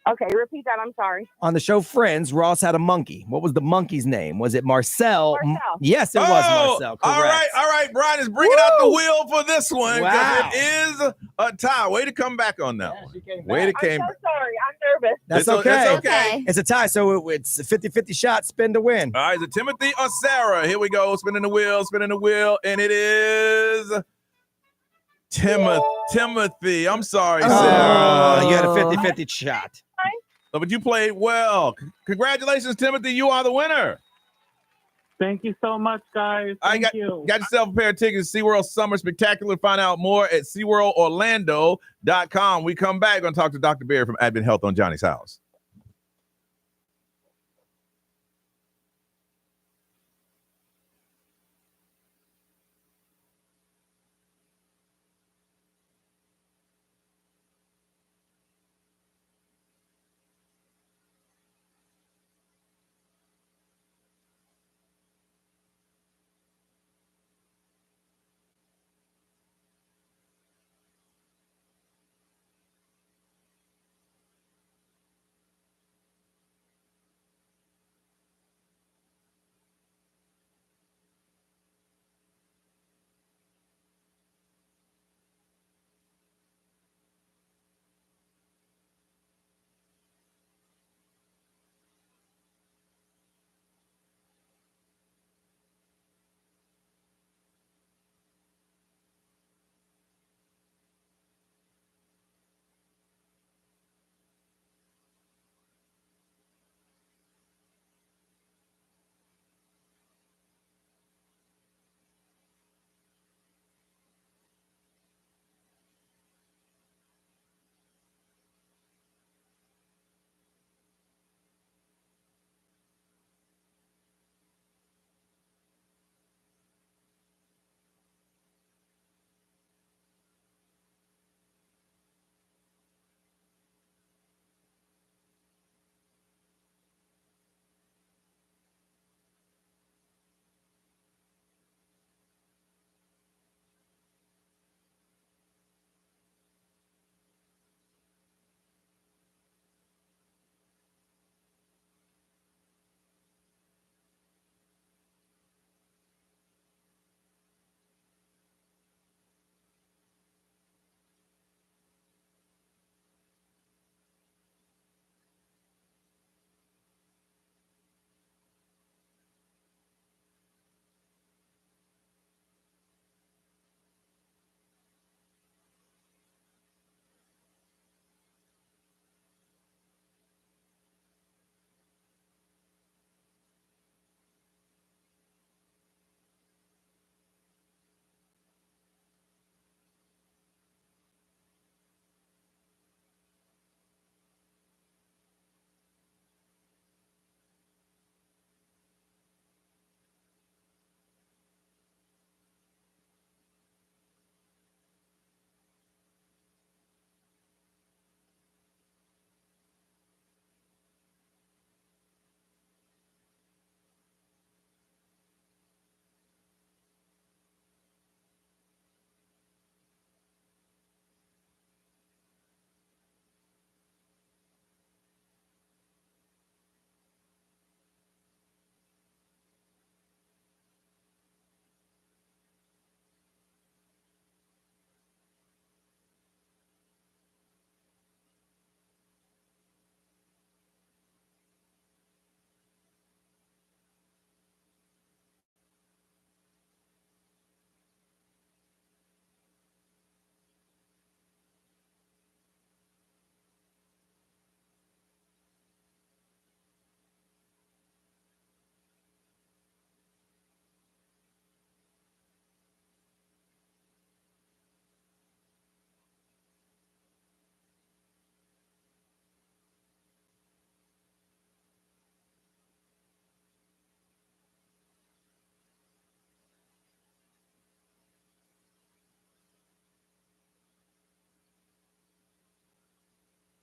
Okay, repeat that. I'm sorry. On the show Friends, Ross had a monkey. What was the monkey's name? Was it Marcel? Marcel. Yes, it was Marcel. Correct. All right. Brian is bringing out the wheel for this one because Wow. it is a tie. Way to come back on that one. Way to I'm came so back. sorry. I'm nervous. That's It's okay. okay. It's a tie, so it's a 50-50 shot, spin to win. All right, is it Timothy or Sarah? Here we go. Spinning the wheel, and it is Timothy. I'm sorry, Sarah. You had a 50-50 shot. But you played well. Congratulations, Timothy. You are the winner. Thank you so much, guys. Thank you. Got yourself a pair of tickets to SeaWorld Summer Spectacular. Find out more at SeaWorldOrlando.com. We come back. Going to talk to Dr. Beard from Advent Health on Johnny's House.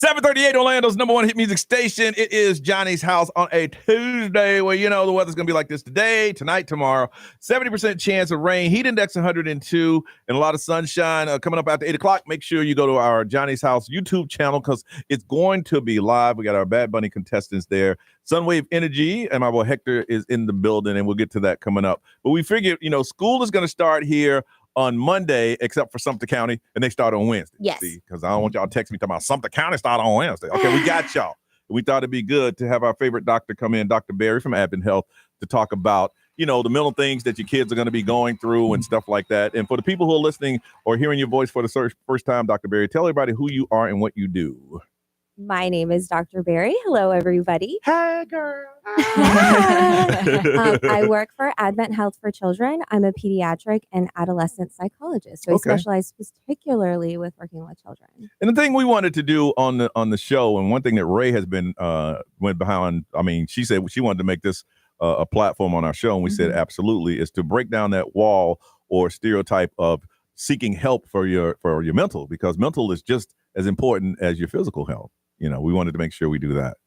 738 Orlando's number one hit music station. It is Johnny's House on a Tuesday where, you know, the weather's going to be like this today, tonight, tomorrow. 70% chance of rain, heat index 102, and a lot of sunshine coming up after 8 o'clock. Make sure you go to our Johnny's House YouTube channel because it's going to be live. We got our Bad Bunny contestants there. Sunwave Energy and my boy Hector is in the building, and we'll get to that coming up. But we figured, you know, school is going to start here on Monday, except for Sumter County, and they start on Wednesday. Yes. Because I don't want y'all to text me talking about Sumter County start on Wednesday. Okay, we got y'all. We thought it'd be good to have our favorite doctor come in, Dr. Barry from Advent Health, to talk about, you know, the mental things that your kids are going to be going through and stuff like that. And for the people who are listening or hearing your voice for the first time, Dr. Barry, tell everybody who you are and what you do. My name is Dr. Barry. Hello, everybody. Hey, girl. I work for Advent Health for Children. I'm a pediatric and adolescent psychologist. So I specialize particularly with working with children. And the thing we wanted to do on the show, and one thing that Ray has been went behind, I mean, she said she wanted to make this a platform on our show, and we said absolutely, is to break down that wall or stereotype of seeking help for your mental, because mental is just as important as your physical health. You know, we wanted to make sure we do that.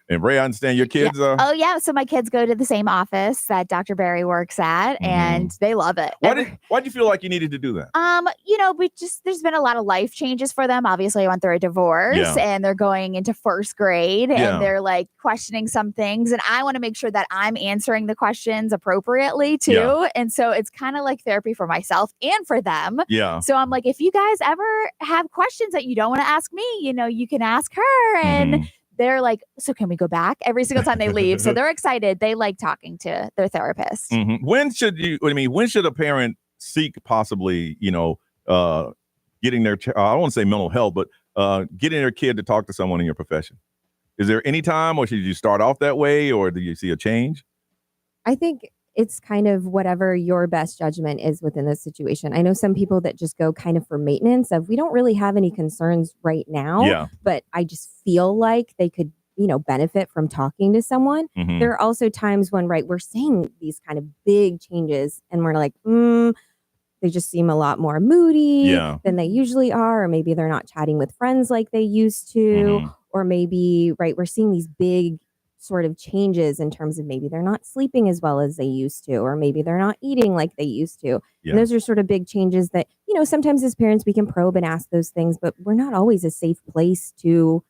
And Ray, I understand your kids. Oh, yeah. So my kids go to the same office that Dr. Barry works at, and they love it. Why did you feel like you needed to do that? You know, there's been a lot of life changes for them. Obviously, I went through a divorce, and they're going into first grade, and they're like questioning some things, and I want to make sure that I'm answering the questions appropriately too. Yeah. And so it's kind of like therapy for myself and for them. Yeah. So I'm like, if you guys ever have questions that you don't want to ask me, you know, you can ask her. And they're like, so can we go back every single time they leave? So they're excited. They like talking to their therapist. When should a parent seek possibly, you know, getting their, I don't want to say mental health, but getting their kid to talk to someone in your profession? Is there any time, or should you start off that way, or do you see a change? I think it's kind of whatever your best judgment is within this situation. I know some people that just go kind of for maintenance of, we don't really have any concerns right now, but I just feel like they could, you know, benefit from talking to someone. There are also times when, we're seeing these kind of big changes and we're like, they just seem a lot more moody than they usually are, or maybe they're not chatting with friends like they used to, or maybe, we're seeing these big sort of changes in terms of maybe they're not sleeping as well as they used to, or maybe they're not eating like they used to. And those are sort of big changes that, you know, sometimes as parents we can probe and ask those things, but we're not always a safe place to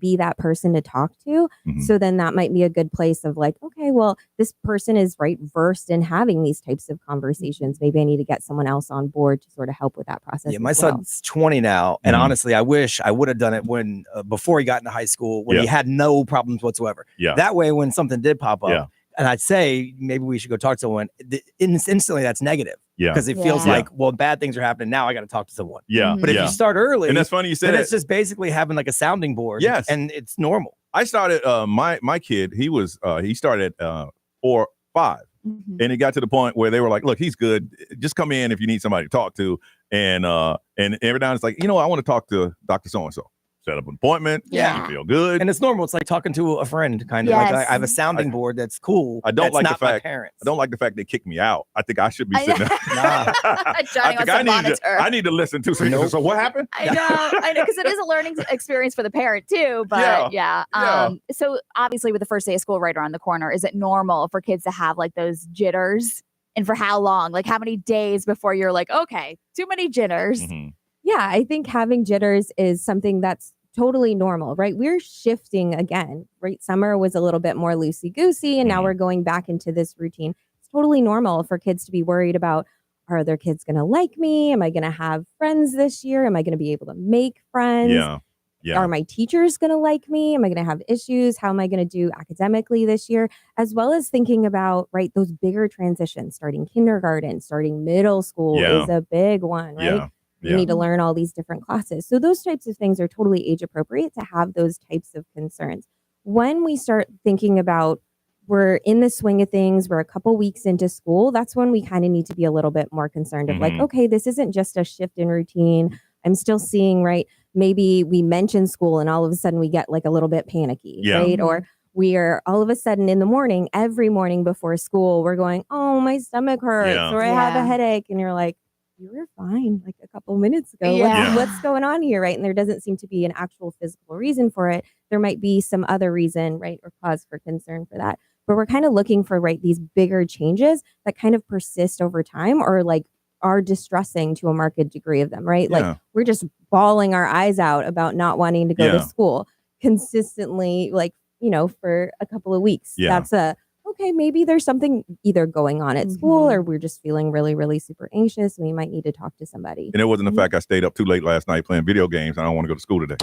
be that person to talk to. So then that might be a good place of like, okay, well, this person is versed in having these types of conversations. Maybe I need to get someone else on board to sort of help with that process. Yeah, my son's 20 now, and honestly, I wish I would have done it when before he got into high school, when he had no problems whatsoever. That way, when something did pop up, and I'd say maybe we should go talk to someone, instantly that's negative. Because it feels like, well, bad things are happening now. I got to talk to someone. But if you start early, and that's funny you said, it's just basically having like a sounding board. And it's normal. I started my kid. He started at 4 or 5, and it got to the point where they were like, "Look, he's good. Just come in if you need somebody to talk to." And every now and it's like, you know, I want to talk to Dr. So and so. Set up an appointment. You feel good, and it's normal. It's like talking to a friend, kind of. Like I have a sounding board that's cool. I don't like the fact. Parents. I don't like the fact they kick me out. I think I should be sitting there. I need to listen to. So what happened? I know, because it is a learning experience for the parent too. But so obviously, with the first day of school right around the corner, is it normal for kids to have like those jitters? And for how long? Like how many days before you're like, okay, too many jitters? Yeah, I think having jitters is something that's totally normal, right? We're shifting again, right? Summer was a little bit more loosey-goosey, and now we're going back into this routine. It's totally normal for kids to be worried about, are their kids going to like me? Am I going to have friends this year? Am I going to be able to make friends? Are my teachers going to like me? Am I going to have issues? How am I going to do academically this year? As well as thinking about, those bigger transitions, starting kindergarten, starting middle school is a big one, right? You need to learn all these different classes. So those types of things are totally age appropriate to have those types of concerns. When we start thinking about, we're in the swing of things, we're a couple weeks into school, that's when we kind of need to be a little bit more concerned of like, okay, this isn't just a shift in routine. I'm still seeing, maybe we mention school and all of a sudden we get like a little bit panicky, right? Or we are all of a sudden in the morning, every morning before school, we're going, oh, my stomach hurts or I have a headache. And you're like, you were fine like a couple minutes ago. Yeah. What's going on here, right? And there doesn't seem to be an actual physical reason for it. There might be some other reason, right, or cause for concern for that. But we're kind of looking for, right, these bigger changes that kind of persist over time or like are distressing to a marked degree of them, right? Like we're just bawling our eyes out about not wanting to go to school consistently, like, for a couple of weeks. That's okay, maybe there's something either going on at school or we're just feeling really, really super anxious and we might need to talk to somebody. And it wasn't the fact I stayed up too late last night playing video games. I don't want to go to school today.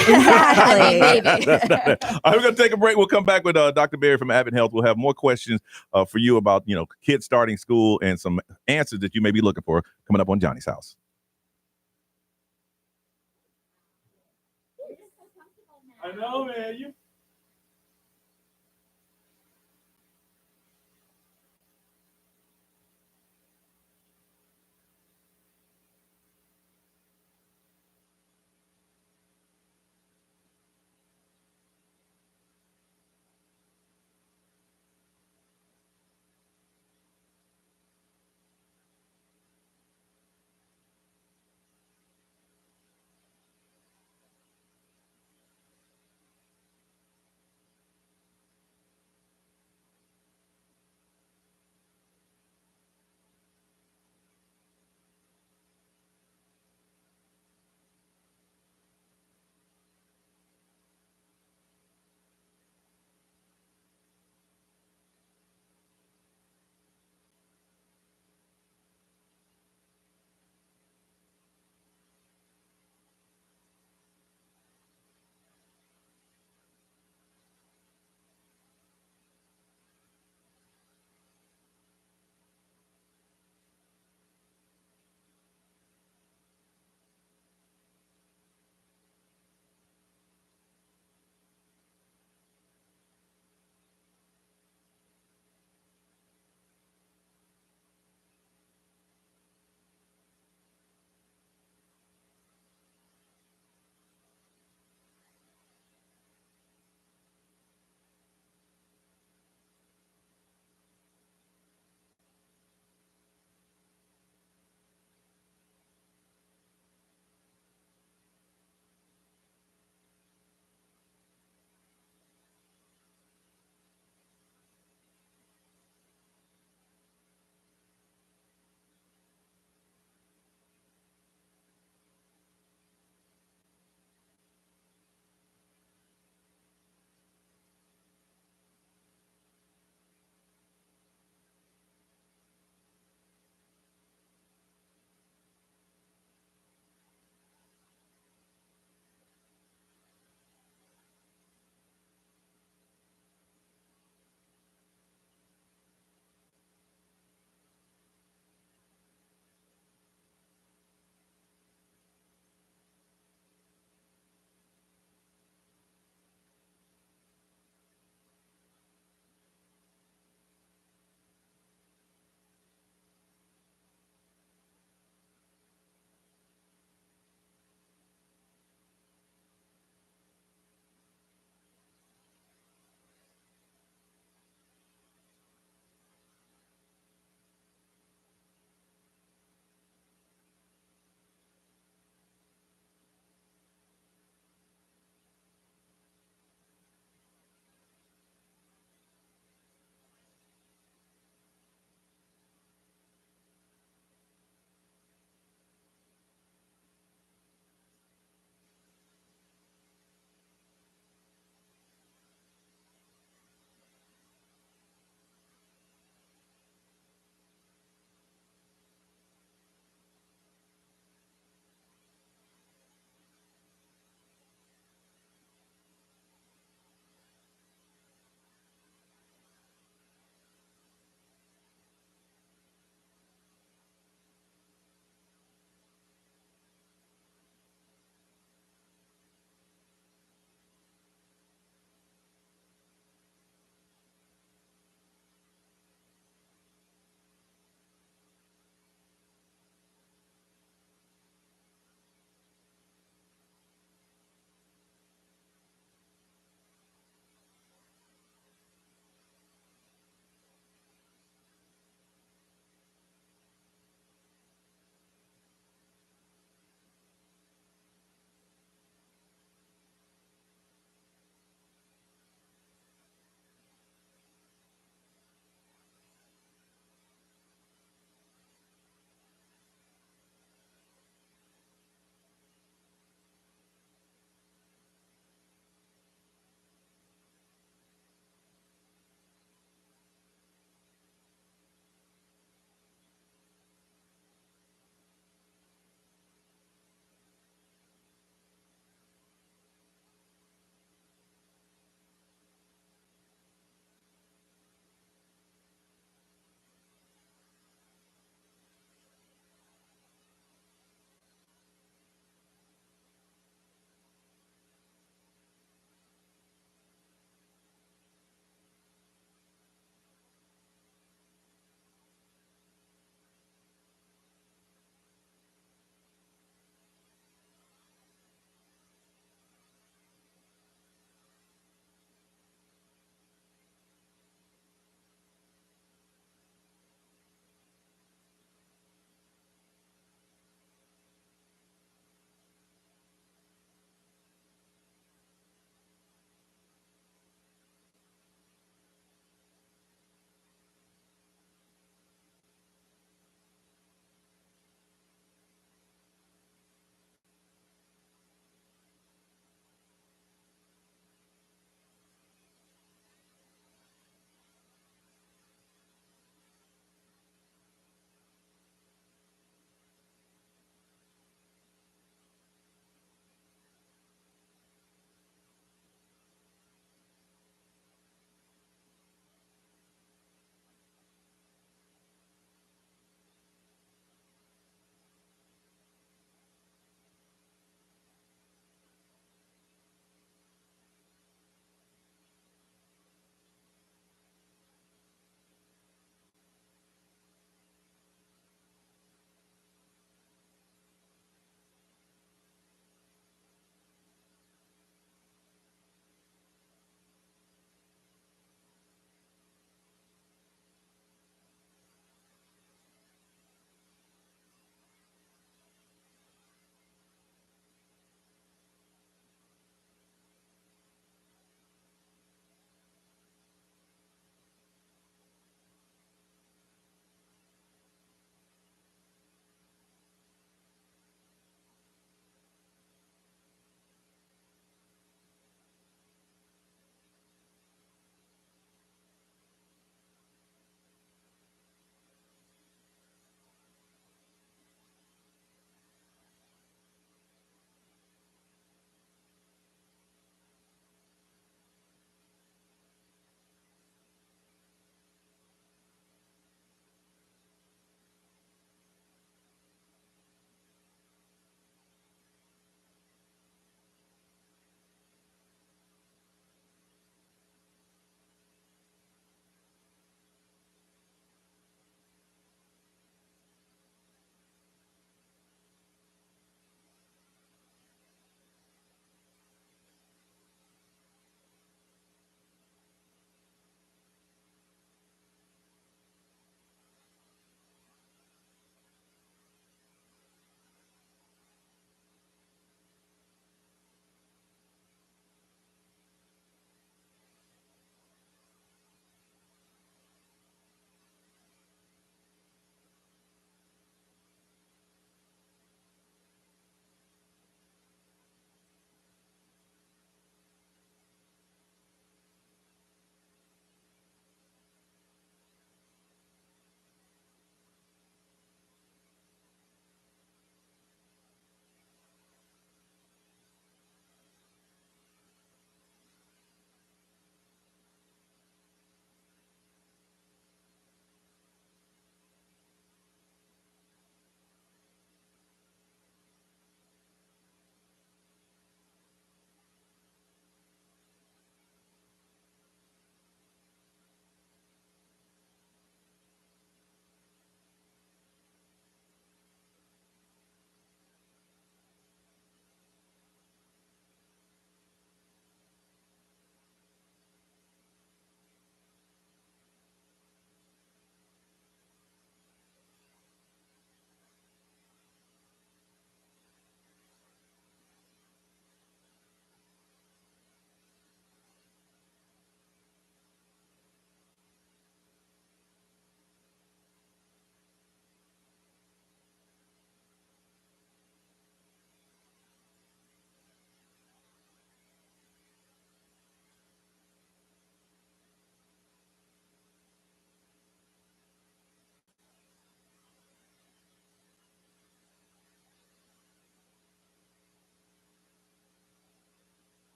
Exactly. I'm going to take a break. We'll come back with Dr. Berry from Advent Health. We'll have more questions for you about, kids starting school and some answers that you may be looking for coming up on Johnny's House. I know, man.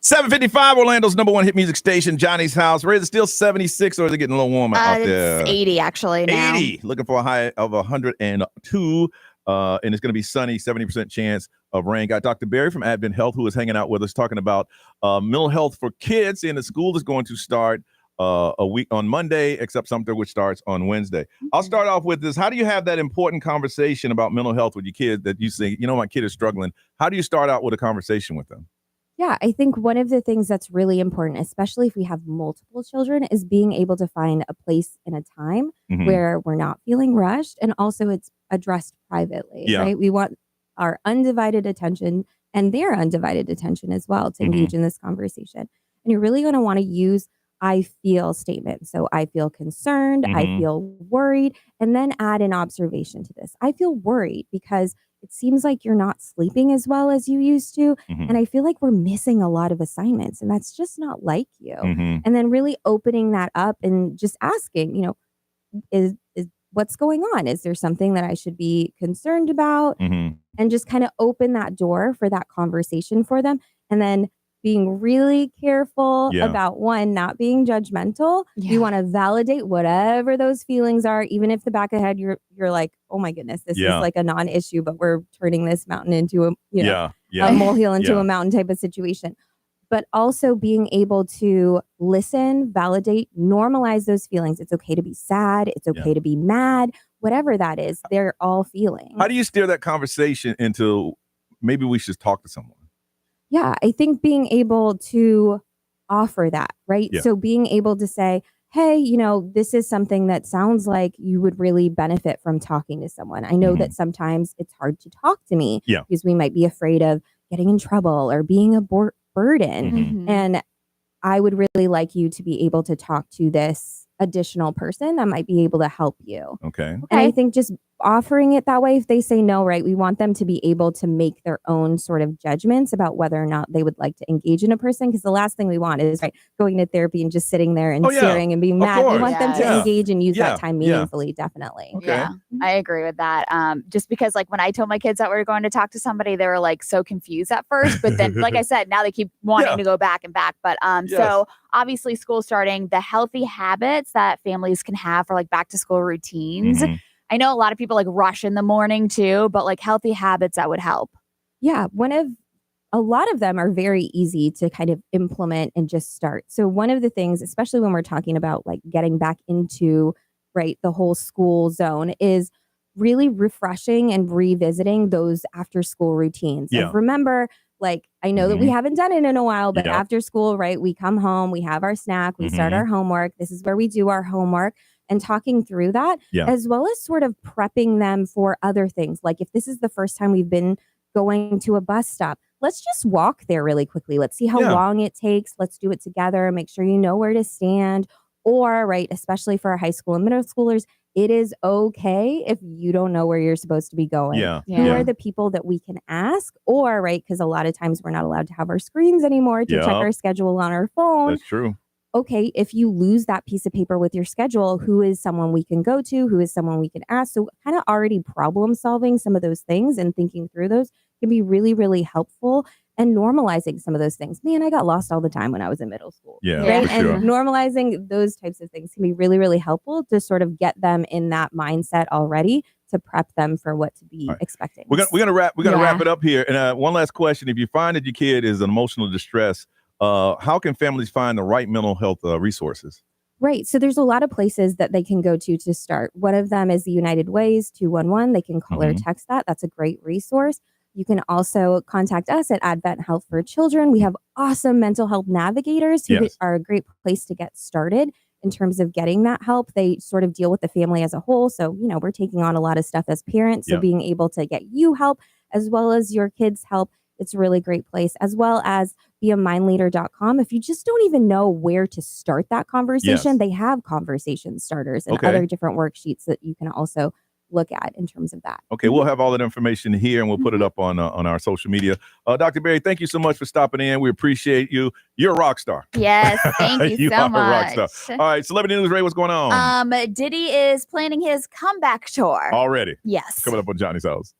7:55, Orlando's number one hit music station, Johnny's House. Ray, is it still 76 or is it getting a little warmer out there? It's 80 actually now. 80. Looking for a high of 102. And it's going to be sunny, 70% chance of rain. Got Dr. Barry from Advent Health who is hanging out with us talking about mental health for kids. And the school is going to start a week on Monday, except Sumter, which starts on Wednesday. I'll start off with this. How do you have that important conversation about mental health with your kids that you say, my kid is struggling? How do you start out with a conversation with them? Yeah, I think one of the things that's really important, especially if we have multiple children, is being able to find a place and a time where we're not feeling rushed, and also it's addressed privately, right? We want our undivided attention and their undivided attention as well to engage in this conversation. And you're really going to want to use I feel statement. So I feel concerned, I feel worried, and then add an observation to this. I feel worried because it seems like you're not sleeping as well as you used to. And I feel like we're missing a lot of assignments, and that's just not like you. And then really opening that up and just asking, is what's going on? Is there something that I should be concerned about? And just kind of open that door for that conversation for them. And then being really careful about not being judgmental. You want to validate whatever those feelings are, even if the back of the head you're like, oh my goodness, this is like a non-issue, but we're turning this mountain into a molehill into a mountain type of situation. But also being able to listen, validate, normalize those feelings. It's okay to be sad. It's okay to be mad. Whatever that is, they're all feelings. How do you steer that conversation into maybe we should talk to someone? Yeah, I think being able to offer that, right? So being able to say, hey, this is something that sounds like you would really benefit from talking to someone. I know that sometimes it's hard to talk to me because we might be afraid of getting in trouble or being a burden. And I would really like you to be able to talk to this additional person that might be able to help you. Okay. And I think just offering it that way, if they say no, right, we want them to be able to make their own sort of judgments about whether or not they would like to engage in a person. Because the last thing we want is going to therapy and just sitting there and staring and being mad. We want them to engage and use that time meaningfully, definitely. Okay. Yeah, I agree with that. Just because when I told my kids that we were going to talk to somebody, they were so confused at first. But then, like I said, now they keep wanting to go back and back. But so obviously school starting, the healthy habits that families can have for back to school routines. I know a lot of people rush in the morning too, but healthy habits that would help. Yeah. A lot of them are very easy to kind of implement and just start. So one of the things, especially when we're talking about getting back into the whole school zone, is really refreshing and revisiting those after school routines. And remember, I know that we haven't done it in a while, but after school, we come home, we have our snack, we start our homework. This is where we do our homework. And talking through that, as well as sort of prepping them for other things. Like if this is the first time we've been going to a bus stop, let's just walk there really quickly. Let's see how long it takes. Let's do it together. Make sure you know where to stand. Or, especially for our high school and middle schoolers, it is okay if you don't know where you're supposed to be going. Who are the people that we can ask? Or, because a lot of times we're not allowed to have our screens anymore to check our schedule on our phone. That's true. Okay, if you lose that piece of paper with your schedule, who is someone we can go to? Who is someone we can ask? So kind of already problem solving some of those things and thinking through those can be really, really helpful. And normalizing some of those things. Man, I got lost all the time when I was in middle school. Yeah, and normalizing those types of things can be really, really helpful to sort of get them in that mindset already to prep them for what to be expecting. We're gonna wrap it up here. And one last question: if you find that your kid is in emotional distress, how can families find the right mental health resources? Right. So there's a lot of places that they can go to start. One of them is the United Way's 211. They can call or text that. That's a great resource. You can also contact us at Advent Health for Children. We have awesome mental health navigators who are a great place to get started in terms of getting that help. They sort of deal with the family as a whole. So, we're taking on a lot of stuff as parents. So being able to get you help as well as your kids help, it's a really great place, as well as beamindleader.com. If you just don't even know where to start that conversation, they have conversation starters and other different worksheets that you can also look at in terms of that. Okay, we'll have all that information here and we'll put it up on our social media. Dr. Berry, thank you so much for stopping in. We appreciate you. You're a rock star. Yes, thank you so much. A rock star. All right, Celebrity News, Ray, what's going on? Diddy is planning his comeback tour. Already? Yes. Coming up on Johnny's House.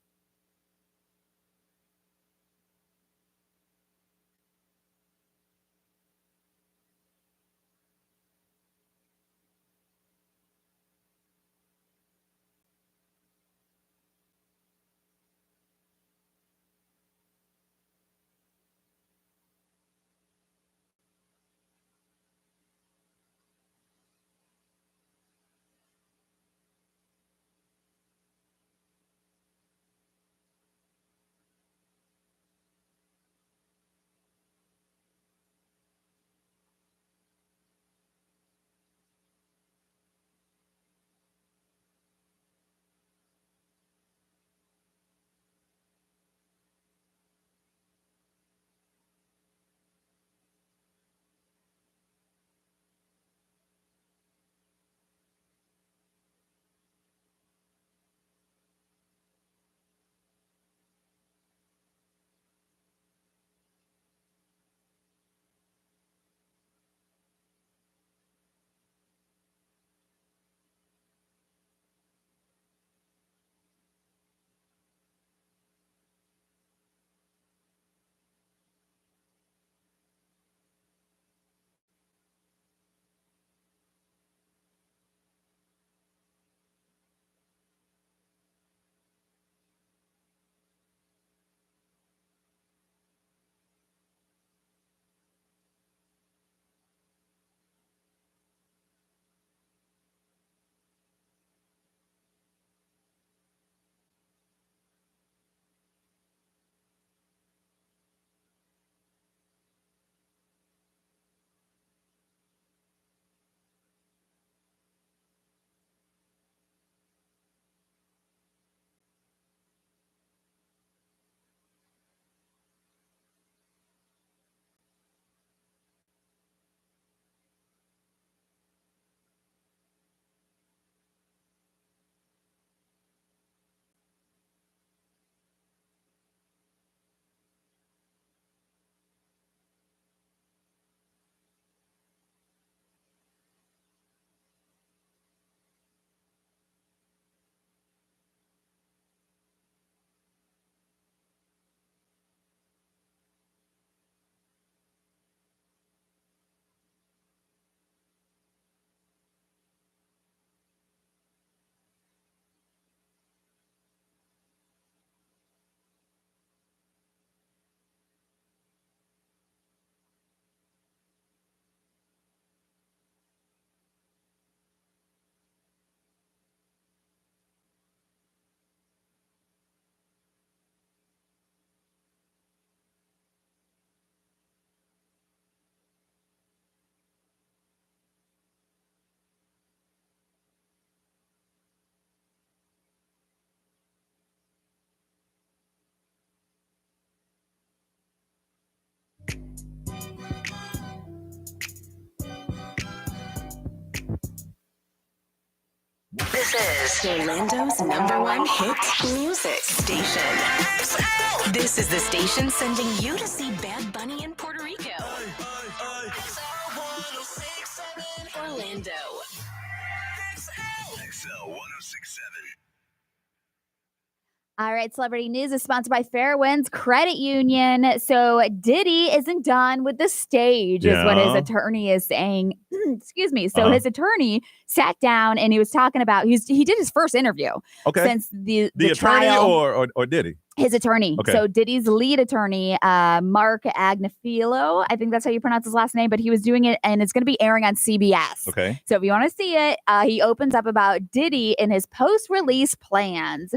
This is Orlando's #1 hit music station. This is the station sending you to see Bad Bunny in Puerto Rico. Orlando. XL 1067. All right, celebrity news is sponsored by Fairwinds Credit Union. So Diddy isn't done with the stage, is what his attorney is saying. Excuse me. So his attorney sat down and he was talking about he did his first interview since the attorney trial. or Diddy? His attorney. Okay. So Diddy's lead attorney, Mark Agnifilo, I think that's how you pronounce his last name, but he was doing it and it's going to be airing on CBS. Okay. So if you want to see it, he opens up about Diddy and his post-release plans.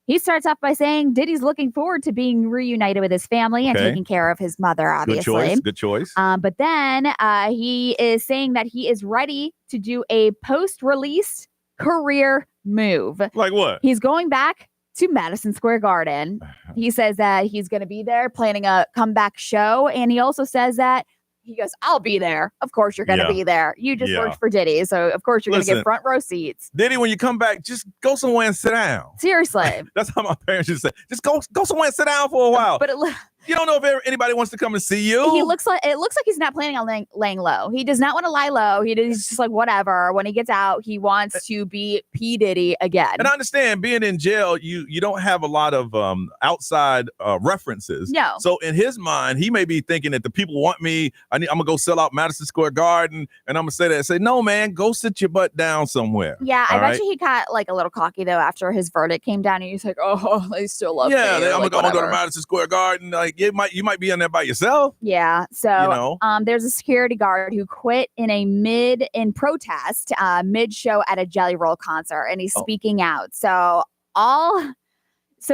He starts off by saying Diddy's looking forward to being reunited with his family and taking care of his mother, obviously. Good choice. But then he is saying that he is ready to do a post-release career move. Like what? He's going back to Madison Square Garden. He says that he's going to be there planning a comeback show. And he also says that he goes, I'll be there. Of course you're going to be there. You just worked for Diddy. So of course you're going to get front row seats. Diddy, when you come back, just go somewhere and sit down. Seriously. That's how my parents used to say. Just go somewhere and sit down for a while. But you don't know if anybody wants to come and see you. It looks like he's not planning on laying low. He does not want to lie low. He's just like, whatever. When he gets out, he wants to be P. Diddy again. And I understand being in jail, you don't have a lot of outside references. No. So in his mind, he may be thinking that the people want me. I'm going to go sell out Madison Square Garden. And I'm going to say that. Say, no, man, go sit your butt down somewhere. Yeah, I bet you he got like a little cocky, though, after his verdict came down. And he's like, oh, they still love me. Yeah, I'm like, going to go to Madison Square Garden. Like, you might be in there by yourself. Yeah. So there's a security guard who quit in protest mid-show at a Jelly Roll concert, and he's speaking out. So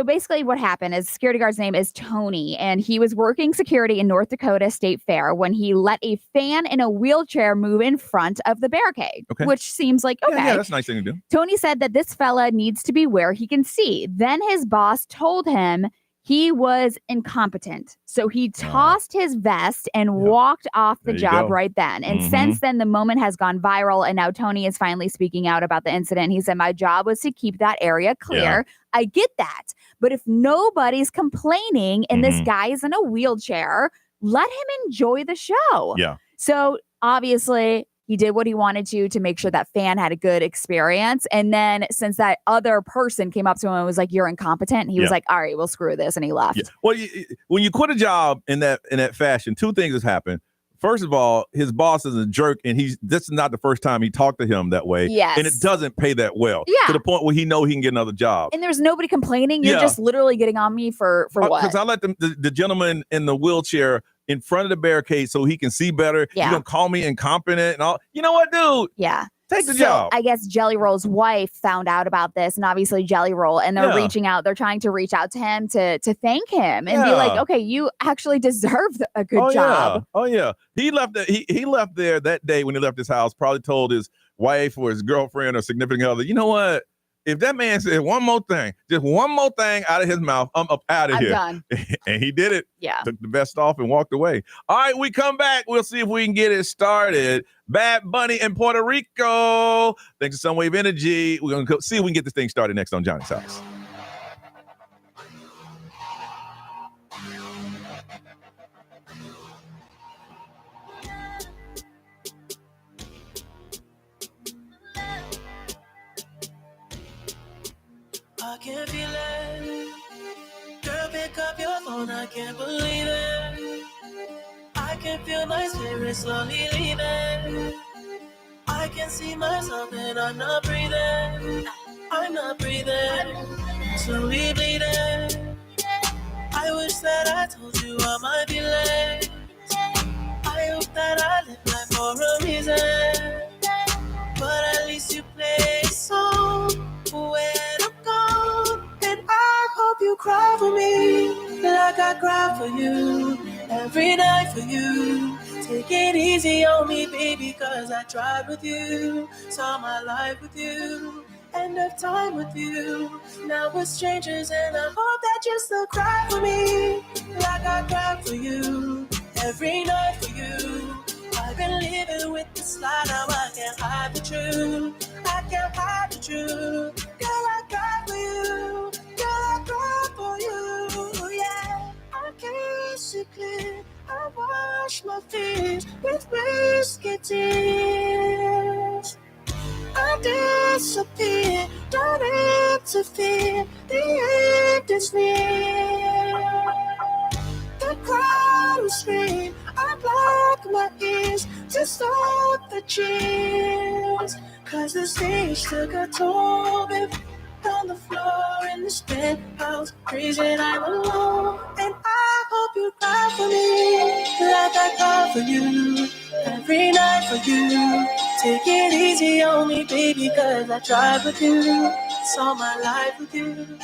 basically what happened is the security guard's name is Tony, and he was working security in North Dakota State Fair when he let a fan in a wheelchair move in front of the barricade, which seems like, okay. Yeah, that's a nice thing to do. Tony said that this fella needs to be where he can see. Then his boss told him he was incompetent. So he tossed his vest and walked off the job right then. And since then, the moment has gone viral. And now Tony is finally speaking out about the incident. He said, my job was to keep that area clear. Yeah. I get that. But if nobody's complaining and this guy is in a wheelchair, let him enjoy the show. Yeah. So obviously, he did what he wanted to make sure that fan had a good experience. And then since that other person came up to him and was like, you're incompetent, he was like, all right, well, screw this. And he left. Yeah. Well, when you quit a job in that fashion, two things has happened. First of all, his boss is a jerk, and this is not the first time he talked to him that way. Yes. And it doesn't pay that well. Yeah. To the point where he know he can get another job. And there's nobody complaining. You're just literally getting on me for what? Because I let the gentleman in the wheelchair in front of the barricade so he can see better. Yeah. You're going to call me incompetent and all. You know what, dude? Yeah. Take the job. I guess Jelly Roll's wife found out about this, and obviously Jelly Roll, and they're reaching out. They're trying to reach out to him to thank him and be like, okay, you actually deserve a good job. Yeah. Oh, yeah. He left he left there that day when he left his house, probably told his wife or his girlfriend or significant other, you know what? If that man said one more thing, just one more thing out of his mouth, I'm up out of here. I'm done. And he did it. Yeah. Took the vest off and walked away. All right, we come back. We'll see if we can get it started. Bad Bunny in Puerto Rico. Thanks to Sunwave Energy. We're going to see if we can get this thing started next on Johnny's House. I can feel it. Girl, pick up your phone, I can't believe it. I can feel my spirit slowly leaving. I can see myself and I'm not breathing. I'm not breathing. Slowly bleeding. I wish that I told you all my feelings. I hope that I live life for a reason. But at least you play a song when I'm gone. And I hope you cry for me like I cry for you every night for you. Take it easy on me, baby, cause I tried with you. Saw my life with you, end of time with you. Now we're strangers and I hope that you still cry for me like I cry for you every night for you. I've been living with this lie, now I can't hide the truth. I can't hide the truth. Girl, I cry for you. Girl, I cry for you. Yeah, I kiss it clear. I wash my fears with risky tears. I disappear, don't interfere. The end is near. The crowd will scream. I block my ears to stop the cheers. 'Cause the stage took a toll. On the floor in this penthouse, crazy I'm alone. And I hope you cry for me, like I cry for you, every night for you. Take it easy on me, baby, 'cause I tried with you. Saw my life with you,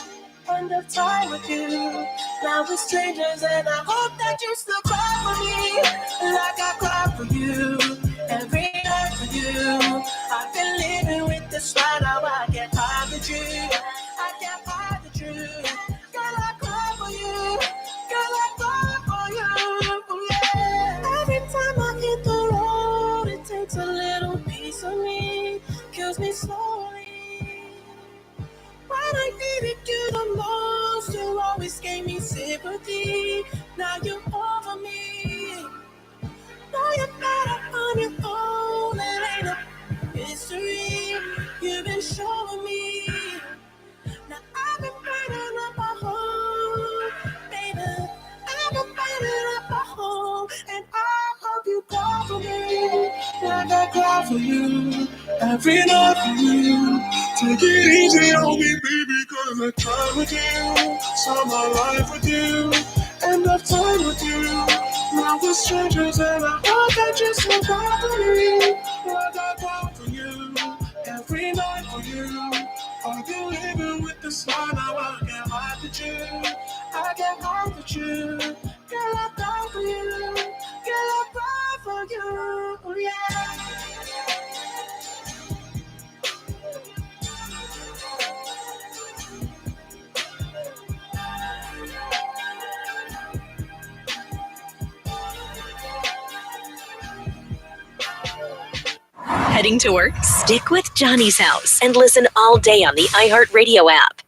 end of time with you. Now we're strangers, and I hope that you still cry for me, like I cry for you, every night for you. I've been living with this right now, I can't hide the truth. I can't hide the truth. Girl, I cry for you. Girl, I cry for you. Yeah. Every time I hit the road, it takes a little piece of me, kills me slowly. When I needed you the most, you always gave me sympathy. Now you're over me. Now you're better on your own. It ain't a mystery. You've been showing me. Now I've been burning up a hole, baby. I've been burning up a hole, and I hope you cry for me, like I cry for you, every night for you. Take it easy on me, baby, 'cause I tried with you, saw my life with you, end of time with you. Now we're strangers, and I hope that you still cry for me, like I cry for you, every night for you. I've been living with this lie, now I can't hide the truth. I can't hide the truth. Girl, I cry for you. Girl, I cry for you. Yeah. Heading to work? Stick with Johnny's House and listen all day on the iHeartRadio app.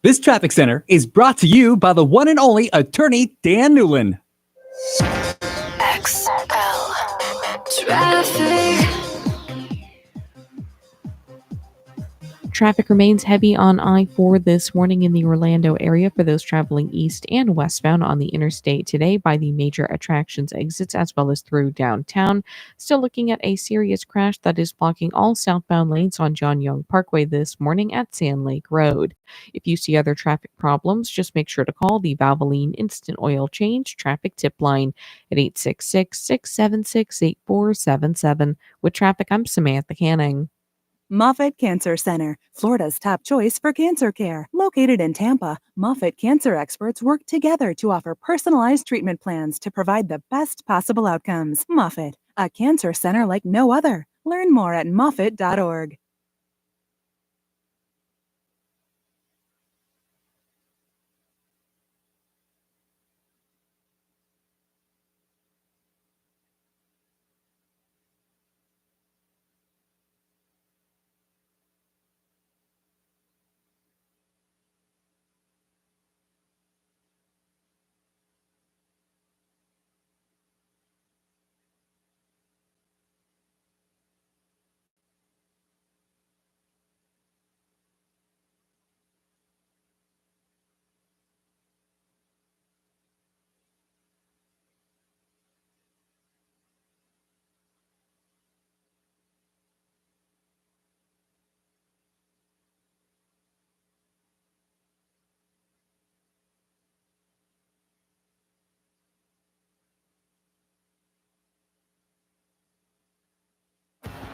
This traffic center is brought to you by the one and only attorney Dan Newlin. XL Traffic. Traffic remains heavy on I-4 this morning in the Orlando area for those traveling east and westbound on the interstate today by the major attractions exits as well as through downtown. Still looking at a serious crash that is blocking all southbound lanes on John Young Parkway this morning at Sand Lake Road. If you see other traffic problems, just make sure to call the Valvoline Instant Oil Change Traffic Tip Line at 866-676-8477. With traffic, I'm Samantha Canning. Moffitt Cancer Center, Florida's top choice for cancer care. Located in Tampa, Moffitt cancer experts work together to offer personalized treatment plans to provide the best possible outcomes. Moffitt, a cancer center like no other. Learn more at moffitt.org.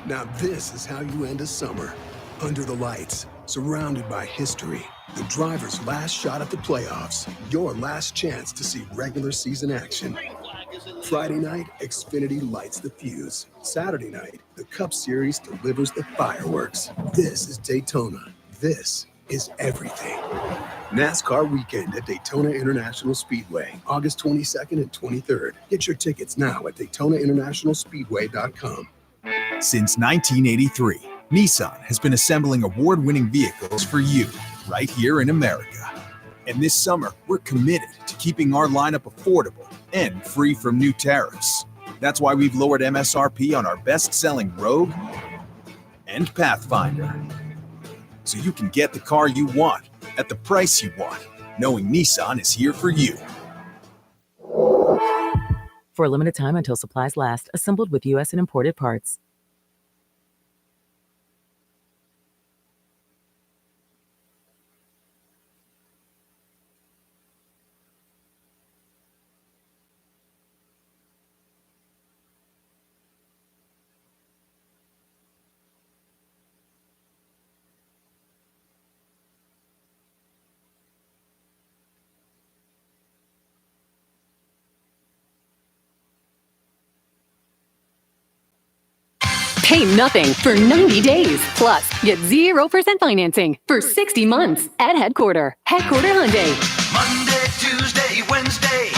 Now this is how you end a summer. Under the lights, surrounded by history. The driver's last shot at the playoffs. Your last chance to see regular season action. Friday night, Xfinity lights the fuse. Saturday night, the Cup Series delivers the fireworks. This is Daytona. This is everything. NASCAR weekend at Daytona International Speedway, August 22nd and 23rd. Get your tickets now at DaytonaInternationalSpeedway.com. Since 1983, Nissan has been assembling award-winning vehicles for you, right here in America. And this summer, we're committed to keeping our lineup affordable and free from new tariffs. That's why we've lowered MSRP on our best-selling Rogue and Pathfinder. So you can get the car you want at the price you want, knowing Nissan is here for you. For a limited time until supplies last, assembled with U.S. and imported parts. Pay nothing for 90 days. Plus, get 0% financing for 60 months at Headquarter Hyundai. Monday, Tuesday, Wednesday,